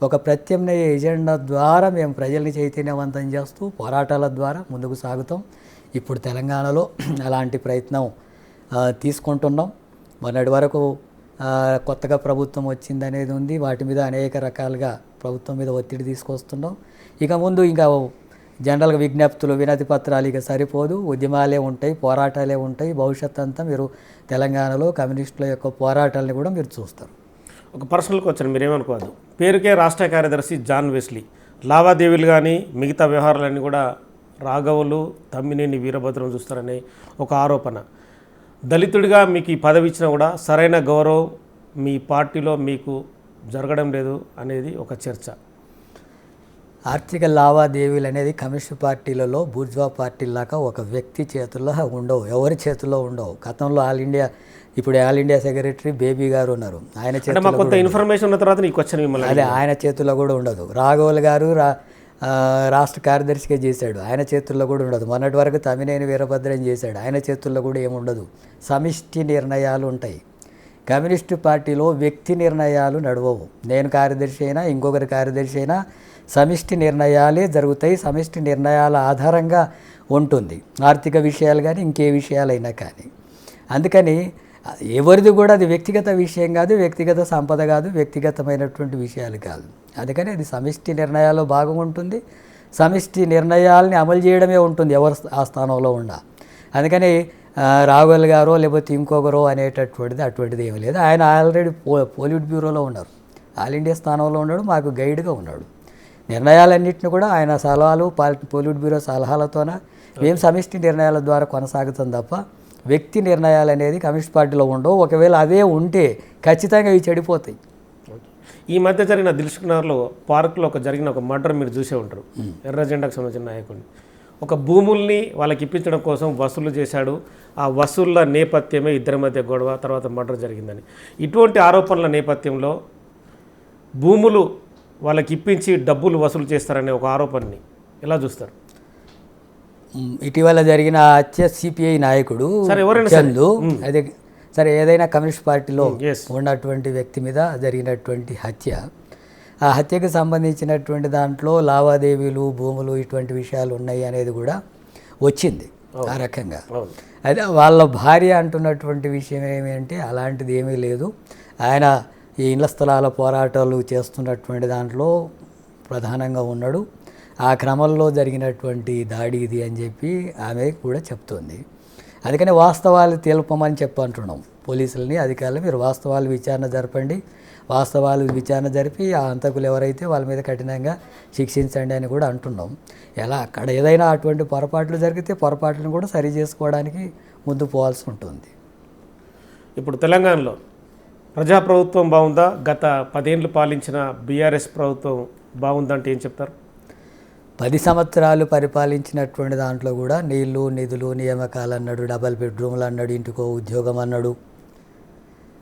ఒక ప్రత్యామ్నాయ ఎజెండా ద్వారా మేము ప్రజల్ని చైతన్యవంతం చేస్తూ పోరాటాల ద్వారా ముందుకు సాగుతాం. ఇప్పుడు తెలంగాణలో అలాంటి ప్రయత్నం తీసుకుంటున్నాం. మొన్నటి వరకు కొత్తగా ప్రభుత్వం వచ్చిందనేది ఉంది. వాటి మీద అనేక రకాలుగా ప్రభుత్వం మీద ఒత్తిడి తీసుకొస్తున్నాం. ఇక ముందు ఇంకా జనరల్గా విజ్ఞప్తులు, వినతి పత్రాలు ఇక సరిపోదు. ఉద్యమాలే ఉంటాయి, పోరాటాలే ఉంటాయి. భవిష్యత్ అంతా మీరు తెలంగాణలో కమ్యూనిస్టుల యొక్క పోరాటాలని కూడా మీరు చూస్తారు. ఒక పర్సనల్కి వచ్చాను, మీరేమనుకోవద్దు. పేరుకే రాష్ట్ర కార్యదర్శి జాన్ వెస్లీ, లావాదేవీలు కానీ మిగతా వ్యవహారాలన్నీ కూడా రాఘవులు, తమ్మినేని వీరభద్రం చూస్తారనే ఒక ఆరోపణ. దళితుడిగా మీకు ఈ పదవి ఇచ్చినా కూడా సరైన గౌరవం మీ పార్టీలో మీకు జరగడం లేదు అనేది ఒక చర్చ. ఆర్థిక లావాదేవీలు అనేది కమ్యూనిస్ట్ పార్టీలలో బూర్జువా పార్టీలాగా ఒక వ్యక్తి చేతుల్లో ఉండవు, ఎవరి చేతుల్లో ఉండవు. గతంలో ఇప్పుడు ఆల్ ఇండియా సెక్రటరీ బేబీ గారు ఉన్నారు, ఆయన చేతుల్లో కొంత ఇన్ఫర్మేషన్ ఉన్న తర్వాత నీకు వచ్చిన మిమ్మల్ని అదే ఆయన చేతుల్లో కూడా ఉండదు. రాఘవులు గారు రాష్ట్ర కార్యదర్శిగా చేశాడు, ఆయన చేతుల్లో కూడా ఉండదు. మొన్నటి వరకు తమ్మినేని వీరభద్రం చేశాడు, ఆయన చేతుల్లో కూడా ఏముండదు. సమిష్టి నిర్ణయాలు ఉంటాయి. కమ్యూనిస్టు పార్టీలో వ్యక్తి నిర్ణయాలు నడవవు. నేను కార్యదర్శి అయినా ఇంకొకరి కార్యదర్శి అయినా సమిష్టి నిర్ణయాలే జరుగుతాయి. సమిష్టి నిర్ణయాల ఆధారంగా ఉంటుంది ఆర్థిక విషయాలు కానీ ఇంకే విషయాలైనా కానీ. అందుకని ఎవరిది కూడా అది వ్యక్తిగత విషయం కాదు, వ్యక్తిగత సంపద కాదు, వ్యక్తిగతమైనటువంటి విషయాలు కాదు. అందుకని అది సమిష్టి నిర్ణయాల్లో భాగం ఉంటుంది. సమిష్టి నిర్ణయాలని అమలు చేయడమే ఉంటుంది ఎవరు ఆ స్థానంలో ఉన్నా. అందుకని రాఘవుల్ గారో లేకపోతే ఇంకొకరో అటువంటిది ఏమీ లేదు. ఆయన ఆల్రెడీ పోలిట్ బ్యూరోలో ఉన్నారు, ఆల్ ఇండియా స్థానంలో ఉన్నాడు, మాకు గైడ్గా ఉన్నాడు. నిర్ణయాలన్నింటినీ కూడా ఆయన సలహాలు, పోలిట్ బ్యూరో సలహాలతోన మేము సమిష్టి నిర్ణయాల ద్వారా కొనసాగుతాం తప్ప వ్యక్తి నిర్ణయాలు అనేది కమ్యూనిస్ట్ పార్టీలో ఉండవు. ఒకవేళ అదే ఉంటే ఖచ్చితంగా ఇవి చెడిపోతాయి. ఈ మధ్య జరిగిన దిల్సుఖ్నగర్లో పార్కులో జరిగిన ఒక మర్డర్ మీరు చూసే ఉంటారు. ఎర్ర జెండాకు సంబంధించిన నాయకుడిని ఒక భూముల్ని వాళ్ళకి ఇప్పించడం కోసం వసూలు చేశాడు. ఆ వసూళ్ల నేపథ్యమే ఇద్దరి మధ్య గొడవ, తర్వాత మర్డర్ జరిగిందని. ఇటువంటి ఆరోపణల నేపథ్యంలో భూములు వాళ్ళకి ఇప్పించి డబ్బులు వసూలు చేస్తారనే ఒక ఆరోపణని ఎలా చూస్తారు? ఇటీవల జరిగిన హత్య సిపిఐ నాయకుడు చందు, అదే సరే ఏదైనా కమ్యూనిస్ట్ పార్టీలో ఉన్నటువంటి వ్యక్తి మీద జరిగినటువంటి హత్య, ఆ హత్యకు సంబంధించినటువంటి దాంట్లో లావాదేవీలు, భూములు, ఇటువంటి విషయాలు ఉన్నాయి అనేది కూడా వచ్చింది ఆ రకంగా. అయితే వాళ్ళ భార్య అంటున్నటువంటి విషయం ఏమంటే అలాంటిది ఏమీ లేదు, ఆయన ఈ ఇళ్ల స్థలాల పోరాటాలు చేస్తున్నటువంటి దాంట్లో ప్రధానంగా ఉన్నాడు, ఆ క్రమంలో జరిగినటువంటి దాడి ఇది అని చెప్పి ఆమె కూడా చెప్తోంది. అందుకని వాస్తవాలు తెలుపమని అంటున్నాం పోలీసులని, అధికారులు. మీరు వాస్తవాలు విచారణ జరపండి, వాస్తవాలు విచారణ జరిపి ఆ హంతకులు ఎవరైతే వాళ్ళ మీద కఠినంగా శిక్షించండి అని కూడా అంటున్నాం. ఎలా అక్కడ ఏదైనా అటువంటి పొరపాట్లు జరిగితే పొరపాట్లను కూడా సరి చేసుకోవడానికి ముందు పోవాల్సి ఉంటుంది. ఇప్పుడు తెలంగాణలో ప్రజాప్రభుత్వం బాగుందా, గత 10 ఏళ్ళు పాలించిన బీఆర్ఎస్ ప్రభుత్వం బాగుందంటే ఏం చెప్తారు? 10 సంవత్సరాలు పరిపాలించినటువంటి దాంట్లో కూడా నీళ్లు, నిధులు, నియామకాలు అన్నాడు, డబల్ బెడ్రూమ్లు అన్నాడు, ఇంటికో ఉద్యోగం అన్నాడు,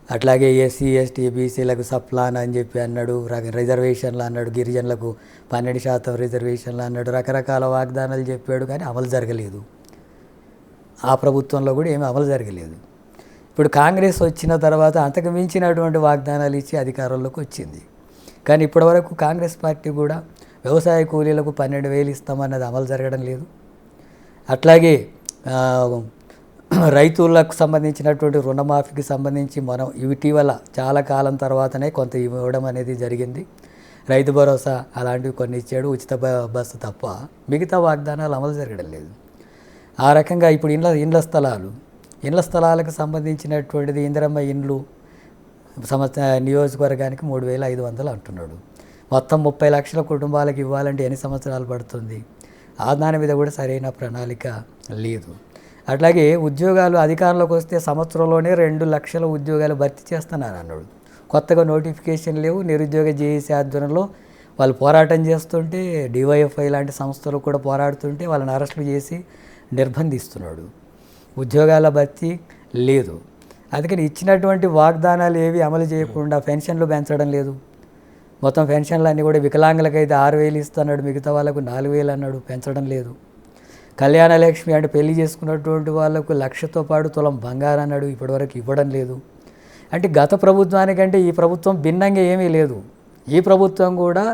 అట్లాగే ఎస్సీ ఎస్టీ బీసీలకు సప్లాన్ అని చెప్పి అన్నాడు, రిజర్వేషన్లు అన్నాడు, గిరిజనులకు 12% రిజర్వేషన్లు అన్నాడు, రకరకాల వాగ్దానాలు చెప్పాడు, కానీ అమలు జరగలేదు. ఆ ప్రభుత్వంలో కూడా ఏమీ అమలు జరగలేదు. ఇప్పుడు కాంగ్రెస్ వచ్చిన తర్వాత అంతకు మించినటువంటి వాగ్దానాలు ఇచ్చి అధికారంలోకి వచ్చింది. కానీ ఇప్పటివరకు కాంగ్రెస్ పార్టీ కూడా వ్యవసాయ కూలీలకు 12,000 ఇస్తామన్నది అమలు జరగడం లేదు. అట్లాగే రైతులకు సంబంధించినటువంటి రుణమాఫీకి సంబంధించి మనం ఇటీవల చాలా కాలం తర్వాతనే కొంత ఇవ్వడం అనేది జరిగింది. రైతు భరోసా అలాంటివి కొన్ని ఇచ్చాడు, ఉచిత బస్సు తప్ప మిగతా వాగ్దానాలు అమలు జరగడం లేదు. ఆ రకంగా ఇప్పుడు ఇండ్ల స్థలాలకు సంబంధించినటువంటిది ఇందిరమ్మ ఇండ్లు నియోజకవర్గానికి 3,500 అంటున్నాడు. మొత్తం 30 లక్షల కుటుంబాలకు ఇవ్వాలంటే ఎన్ని సంవత్సరాలు పడుతుంది? దాని మీద కూడా సరైన ప్రణాళిక లేదు. అట్లాగే ఉద్యోగాలు అధికారంలోకి వస్తే సంవత్సరంలోనే 2 లక్షల ఉద్యోగాలు భర్తీ చేస్తున్నారు అన్నాడు. కొత్తగా నోటిఫికేషన్ లేవు. నిరుద్యోగ జేఏసీ ఆధ్వర్యంలో వాళ్ళు పోరాటం చేస్తుంటే, డివైఎఫ్ఐ లాంటి సంస్థలు కూడా పోరాడుతుంటే వాళ్ళని అరెస్టులు చేసి నిర్బంధిస్తున్నాడు. ఉద్యోగాల భర్తీ లేదు. అందుకని ఇచ్చినటువంటి వాగ్దానాలు ఏవి అమలు చేయకుండా పెన్షన్లు పెంచడం లేదు. మొత్తం పెన్షన్లు అన్నీ కూడా వికలాంగులకైతే 6,000 ఇస్తున్నాడు, మిగతా వాళ్ళకు 4,000 అన్నాడు, పెంచడం లేదు. కళ్యాణ లక్ష్మి అంటే పెళ్లి చేసుకున్నటువంటి వాళ్ళకు 1,00,000తో పాటు తులం బంగారం అన్నాడు, ఇప్పటివరకు ఇవ్వడం లేదు. అంటే గత ప్రభుత్వానికంటే ఈ ప్రభుత్వం భిన్నంగా ఏమీ లేదు. ఈ ప్రభుత్వం కూడా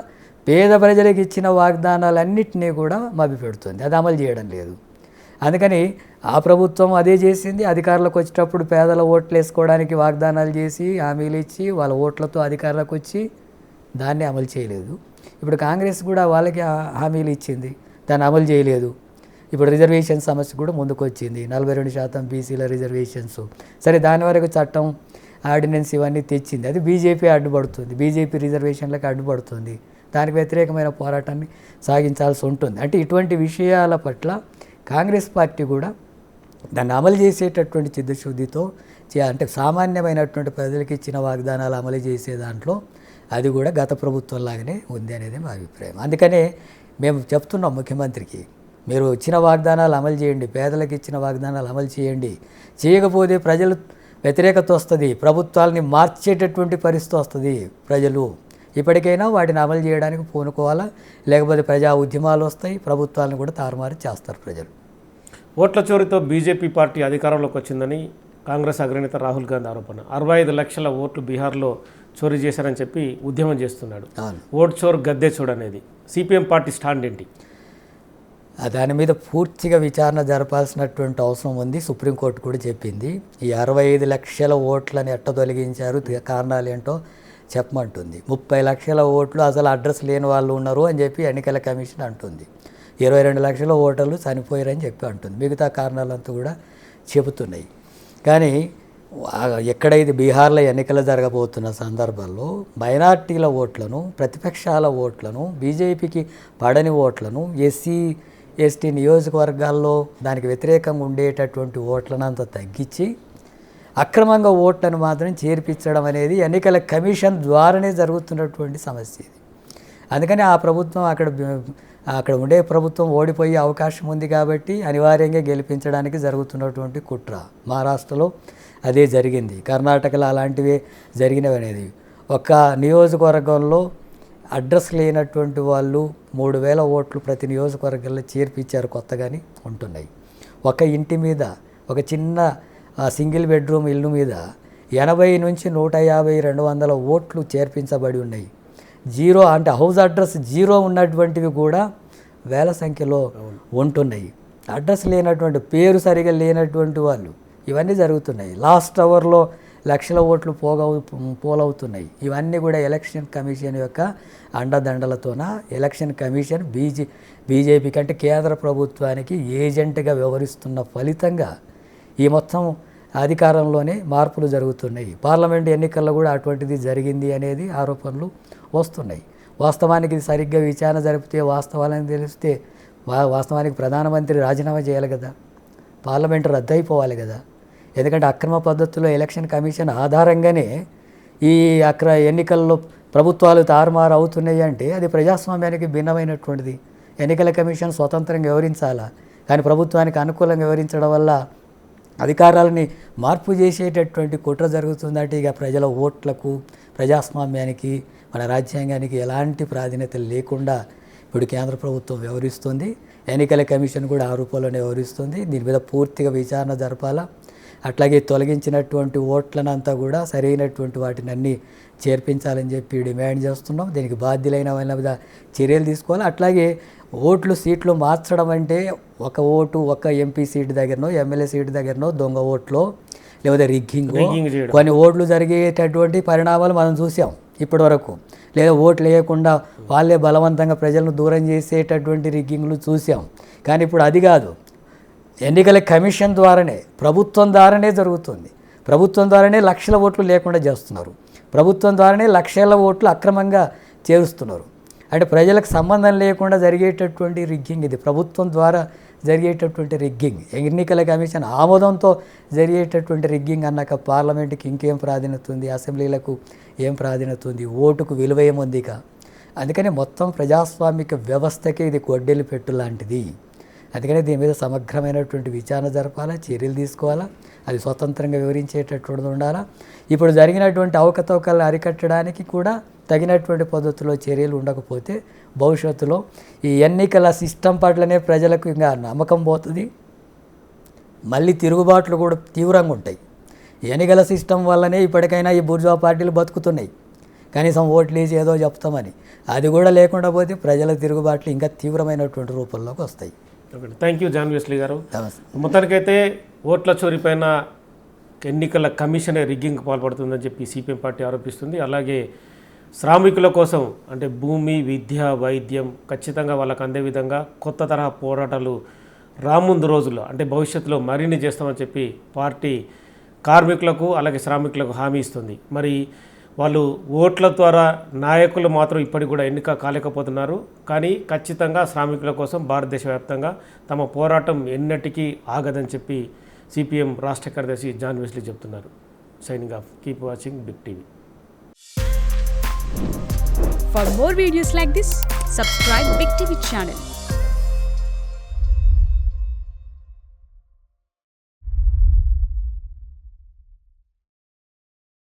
పేద ప్రజలకు ఇచ్చిన వాగ్దానాలన్నింటినీ కూడా మభ్యపెడుతుంది, అది అమలు చేయడం లేదు. అందుకని ఆ ప్రభుత్వం అదే చేసింది. అధికారులకు వచ్చేటప్పుడు పేదల ఓట్లు వేసుకోవడానికి వాగ్దానాలు చేసి హామీలు ఇచ్చి వాళ్ళ ఓట్లతో అధికారులకు వచ్చి దాన్ని అమలు చేయలేదు. ఇప్పుడు కాంగ్రెస్ కూడా వాళ్ళకి హామీలు ఇచ్చింది, దాన్ని అమలు చేయలేదు. ఇప్పుడు రిజర్వేషన్ సమస్య కూడా ముందుకు వచ్చింది, 42% బీసీల రిజర్వేషన్స్. సరే, దాని వరకు చట్టం ఆర్డినెన్స్ ఇవన్నీ తెచ్చింది, అది బీజేపీ అడ్డుపడుతుంది, బీజేపీ రిజర్వేషన్లకు అడ్డుపడుతుంది. దానికి వ్యతిరేకమైన పోరాటాన్ని సాగించాల్సి ఉంటుంది. అంటే ఇటువంటి విషయాల పట్ల కాంగ్రెస్ పార్టీ కూడా దాన్ని అమలు చేసేటటువంటి చిత్తశుద్ధితో అంటే సామాన్యమైనటువంటి ప్రజలకు ఇచ్చిన వాగ్దానాలు అమలు చేసే దాంట్లో అది కూడా గత ప్రభుత్వం లాగానే ఉంది అనేది మా అభిప్రాయం. అందుకనే మేము చెప్తున్నాం ముఖ్యమంత్రికి, మీరు ఇచ్చిన వాగ్దానాలు అమలు చేయండి, పేదలకు ఇచ్చిన వాగ్దానాలు అమలు చేయండి. చేయకపోతే ప్రజలు వ్యతిరేకత వస్తుంది, ప్రభుత్వాలని మార్చేటటువంటి పరిస్థితి వస్తుంది. ప్రజలు ఇప్పటికైనా వాటిని అమలు చేయడానికి పూనుకోవాలా, లేకపోతే ప్రజా ఉద్యమాలు వస్తాయి, ప్రభుత్వాలను కూడా తారుమారు చేస్తారు ప్రజలు. ఓట్ల చోరీతో బీజేపీ పార్టీ అధికారంలోకి వచ్చిందని కాంగ్రెస్ అగ్రనేత రాహుల్ గాంధీ ఆరోపణ. 65 లక్షల ఓట్లు బీహార్లో చోరీ చేశారని చెప్పి ఉద్యమం చేస్తున్నాడు. ఓట్ చోర్ గద్దె చోర్ అనేది సిపిఎం పార్టీ స్టాండ్ ఏంటి? దాని మీద పూర్తిగా విచారణ జరపాల్సినటువంటి అవసరం ఉంది. సుప్రీంకోర్టు కూడా చెప్పింది. ఈ 65 లక్షల ఓట్లని ఎట్ట తొలగించారు, కారణాలు ఏంటో చెప్పమంటుంది. 30 లక్షల ఓట్లు అసలు అడ్రస్ లేని వాళ్ళు ఉన్నారు అని చెప్పి ఎన్నికల కమిషన్ అంటుంది. 22 లక్షల ఓటర్లు చనిపోయారని చెప్పి అంటుంది. మిగతా కారణాలంతా కూడా చెబుతున్నాయి. కానీ ఎక్కడైతే బీహార్లో ఎన్నికలు జరగబోతున్న సందర్భంలో మైనార్టీల ఓట్లను, ప్రతిపక్షాల ఓట్లను, బీజేపీకి పడని ఓట్లను, ఎస్సీ ఎస్టీ నియోజకవర్గాల్లో దానికి వ్యతిరేకంగా ఉండేటటువంటి ఓట్లను అంతా తగ్గించి అక్రమంగా ఓట్లను మాత్రం చేర్పించడం అనేది ఎన్నికల కమిషన్ ద్వారానే జరుగుతున్నటువంటి సమస్య ఇది. అందుకని ఆ ప్రభుత్వం అక్కడ ఉండే ప్రభుత్వం ఓడిపోయే అవకాశం ఉంది కాబట్టి అనివార్యంగా గెలిపించడానికి జరుగుతున్నటువంటి కుట్ర. మహారాష్ట్రలో అదే జరిగింది, కర్ణాటకలో అలాంటివే జరిగినవి అనేది. ఒక నియోజకవర్గంలో అడ్రస్ లేనటువంటి వాళ్ళు 3,000 ఓట్లు ప్రతి నియోజకవర్గంలో చేర్పించారు, కొత్తగాని ఉంటున్నాయి. ఒక ఇంటి మీద, ఒక చిన్న సింగిల్ బెడ్రూమ్ ఇల్లు మీద 80 నుంచి 150, 200 ఓట్లు చేర్పించబడి ఉన్నాయి. జీరో అంటే హౌస్ అడ్రస్ జీరో ఉన్నటువంటివి కూడా వేల సంఖ్యలో ఉంటున్నాయి. అడ్రస్ లేనటువంటి, పేరు సరిగా లేనటువంటి వాళ్ళు, ఇవన్నీ జరుగుతున్నాయి. లాస్ట్ అవర్లో లక్షల ఓట్లు పోలవుతున్నాయి. ఇవన్నీ కూడా ఎలక్షన్ కమిషన్ యొక్క అండదండలతోన ఎలక్షన్ కమిషన్ బీజేపీ కంటే కేంద్ర ప్రభుత్వానికి ఏజెంట్గా వ్యవహరిస్తున్న ఫలితంగా ఈ మొత్తం అధికారంలోనే మార్పులు జరుగుతున్నాయి. పార్లమెంటు ఎన్నికల్లో కూడా అటువంటిది జరిగింది అనేది ఆరోపణలు వస్తున్నాయి. వాస్తవానికి ఇది సరిగ్గా విచారణ జరిపితే, వాస్తవాలని తెలిస్తే వాస్తవానికి ప్రధానమంత్రి రాజీనామా చేయాలి కదా, పార్లమెంటు రద్దు అయిపోవాలి కదా. ఎందుకంటే అక్రమ పద్ధతిలో ఎలక్షన్ కమిషన్ ఆధారంగానే ఈ ఎన్నికల్లో ప్రభుత్వాలు తారుమారు అవుతున్నాయి అంటే అది ప్రజాస్వామ్యానికి భిన్నమైనటువంటిది. ఎన్నికల కమిషన్ స్వతంత్రంగా వ్యవహరించాలా, కానీ ప్రభుత్వానికి అనుకూలంగా వ్యవహరించడం వల్ల అధికారాలని మార్పు చేసేటటువంటి కుట్ర జరుగుతుందంటే ఇక ప్రజల ఓట్లకు, ప్రజాస్వామ్యానికి, మన రాజ్యాంగానికి ఎలాంటి ప్రాధాన్యత లేకుండా ఇప్పుడు కేంద్ర ప్రభుత్వం వ్యవహరిస్తుంది. ఎన్నికల కమిషన్ కూడా ఆ రూపంలోనే వ్యవహరిస్తుంది. దీని మీద పూర్తిగా విచారణ జరపాలా. అట్లాగే తొలగించినటువంటి ఓట్లనంతా కూడా సరైనటువంటి వాటిని అన్నీ చేర్పించాలని చెప్పి డిమాండ్ చేస్తున్నాం. దీనికి బాధ్యులైన వాళ్ళ మీద చర్యలు తీసుకోవాలి. అట్లాగే సీట్లు మార్చడం అంటే ఒక ఓటు ఒక ఎంపీ సీటు దగ్గరనో ఎమ్మెల్యే సీటు దగ్గరనో దొంగ ఓట్లో లేకపోతే రిగ్గింగ్ కొన్ని ఓట్లు జరిగేటటువంటి పరిణామాలు మనం చూసాం ఇప్పటి వరకు. లేదా ఓట్లు వేయకుండా వాళ్ళే బలవంతంగా ప్రజలను దూరం చేసేటటువంటి రిగ్గింగ్లు చూసాం. కానీ ఇప్పుడు అది కాదు, ఎన్నికల కమిషన్ ద్వారానే ప్రభుత్వం ద్వారానే జరుగుతుంది. ప్రభుత్వం ద్వారానే లక్షల ఓట్లు లేకుండా చేస్తున్నారు. ప్రభుత్వం ద్వారానే లక్షల ఓట్లు అక్రమంగా చేరుస్తున్నారు. అంటే ప్రజలకు సంబంధం లేకుండా జరిగేటటువంటి రిగ్గింగ్ ఇది. ప్రభుత్వం ద్వారా జరిగేటటువంటి రిగ్గింగ్, ఎన్నికల కమిషన్ ఆమోదంతో జరిగేటటువంటి రిగ్గింగ్ అన్నాక పార్లమెంటుకి ఇంకేం ప్రాధాన్యత ఉంది, అసెంబ్లీలకు ఏం ప్రాధాన్యత ఉంది, ఓటుకు విలువ ఏముంది ఇక. అందుకని మొత్తం ప్రజాస్వామిక వ్యవస్థకే ఇది గొడ్డలి పెట్టు లాంటిది. అందుకని దీని మీద సమగ్రమైనటువంటి విచారణ జరపాలా, చర్యలు తీసుకోవాలా, అది స్వతంత్రంగా వివరించేటటువంటిది ఉండాలా. ఇప్పుడు జరిగినటువంటి అవకతవకలను అరికట్టడానికి కూడా తగినటువంటి పద్ధతిలో చర్యలు ఉండకపోతే భవిష్యత్తులో ఈ ఎన్నికల సిస్టమ్ పట్లనే ప్రజలకు ఇంకా నమ్మకం పోతుంది. మళ్ళీ తిరుగుబాట్లు కూడా తీవ్రంగా ఉంటాయి. ఎన్నికల సిస్టమ్ వల్లనే ఇప్పటికైనా ఈ బూర్జువా పార్టీలు బతుకుతున్నాయి, కనీసం ఓట్లు వేసి ఏదో చెప్తామని. అది కూడా లేకుండా పోతే ప్రజల తిరుగుబాట్లు ఇంకా తీవ్రమైనటువంటి రూపంలోకి వస్తాయి. థ్యాంక్ యూ జాన్ వెస్లీ గారు. మొత్తానికైతే ఓట్ల చోరీపైన ఎన్నికల కమిషనే రిగ్గింగ్ పాల్పడుతుందని చెప్పి సిపిఎం పార్టీ ఆరోపిస్తుంది. అలాగే శ్రామికుల కోసం అంటే భూమి, విద్య, వైద్యం ఖచ్చితంగా వాళ్ళకు అందే విధంగా కొత్త తరహా పోరాటాలు రాముందు రోజుల్లో అంటే భవిష్యత్తులో మరిన్ని చేస్తామని చెప్పి పార్టీ కార్మికులకు అలాగే శ్రామికులకు హామీ ఇస్తుంది. మరి వాళ్ళు ఓట్ల ద్వారా నాయకులు మాత్రం ఇప్పటికి కూడా ఎన్నిక కాలేకపోతున్నారు. కానీ ఖచ్చితంగా శ్రామికుల కోసం భారతదేశ వ్యాప్తంగా తమ పోరాటం ఎన్నటికీ ఆగదని చెప్పి సిపిఎం రాష్ట్ర కార్యదర్శి జాన్ వెస్లీ చెప్తున్నారు. Signing off. Keep watching Big TV. For more videos like this, subscribe Big TV channel.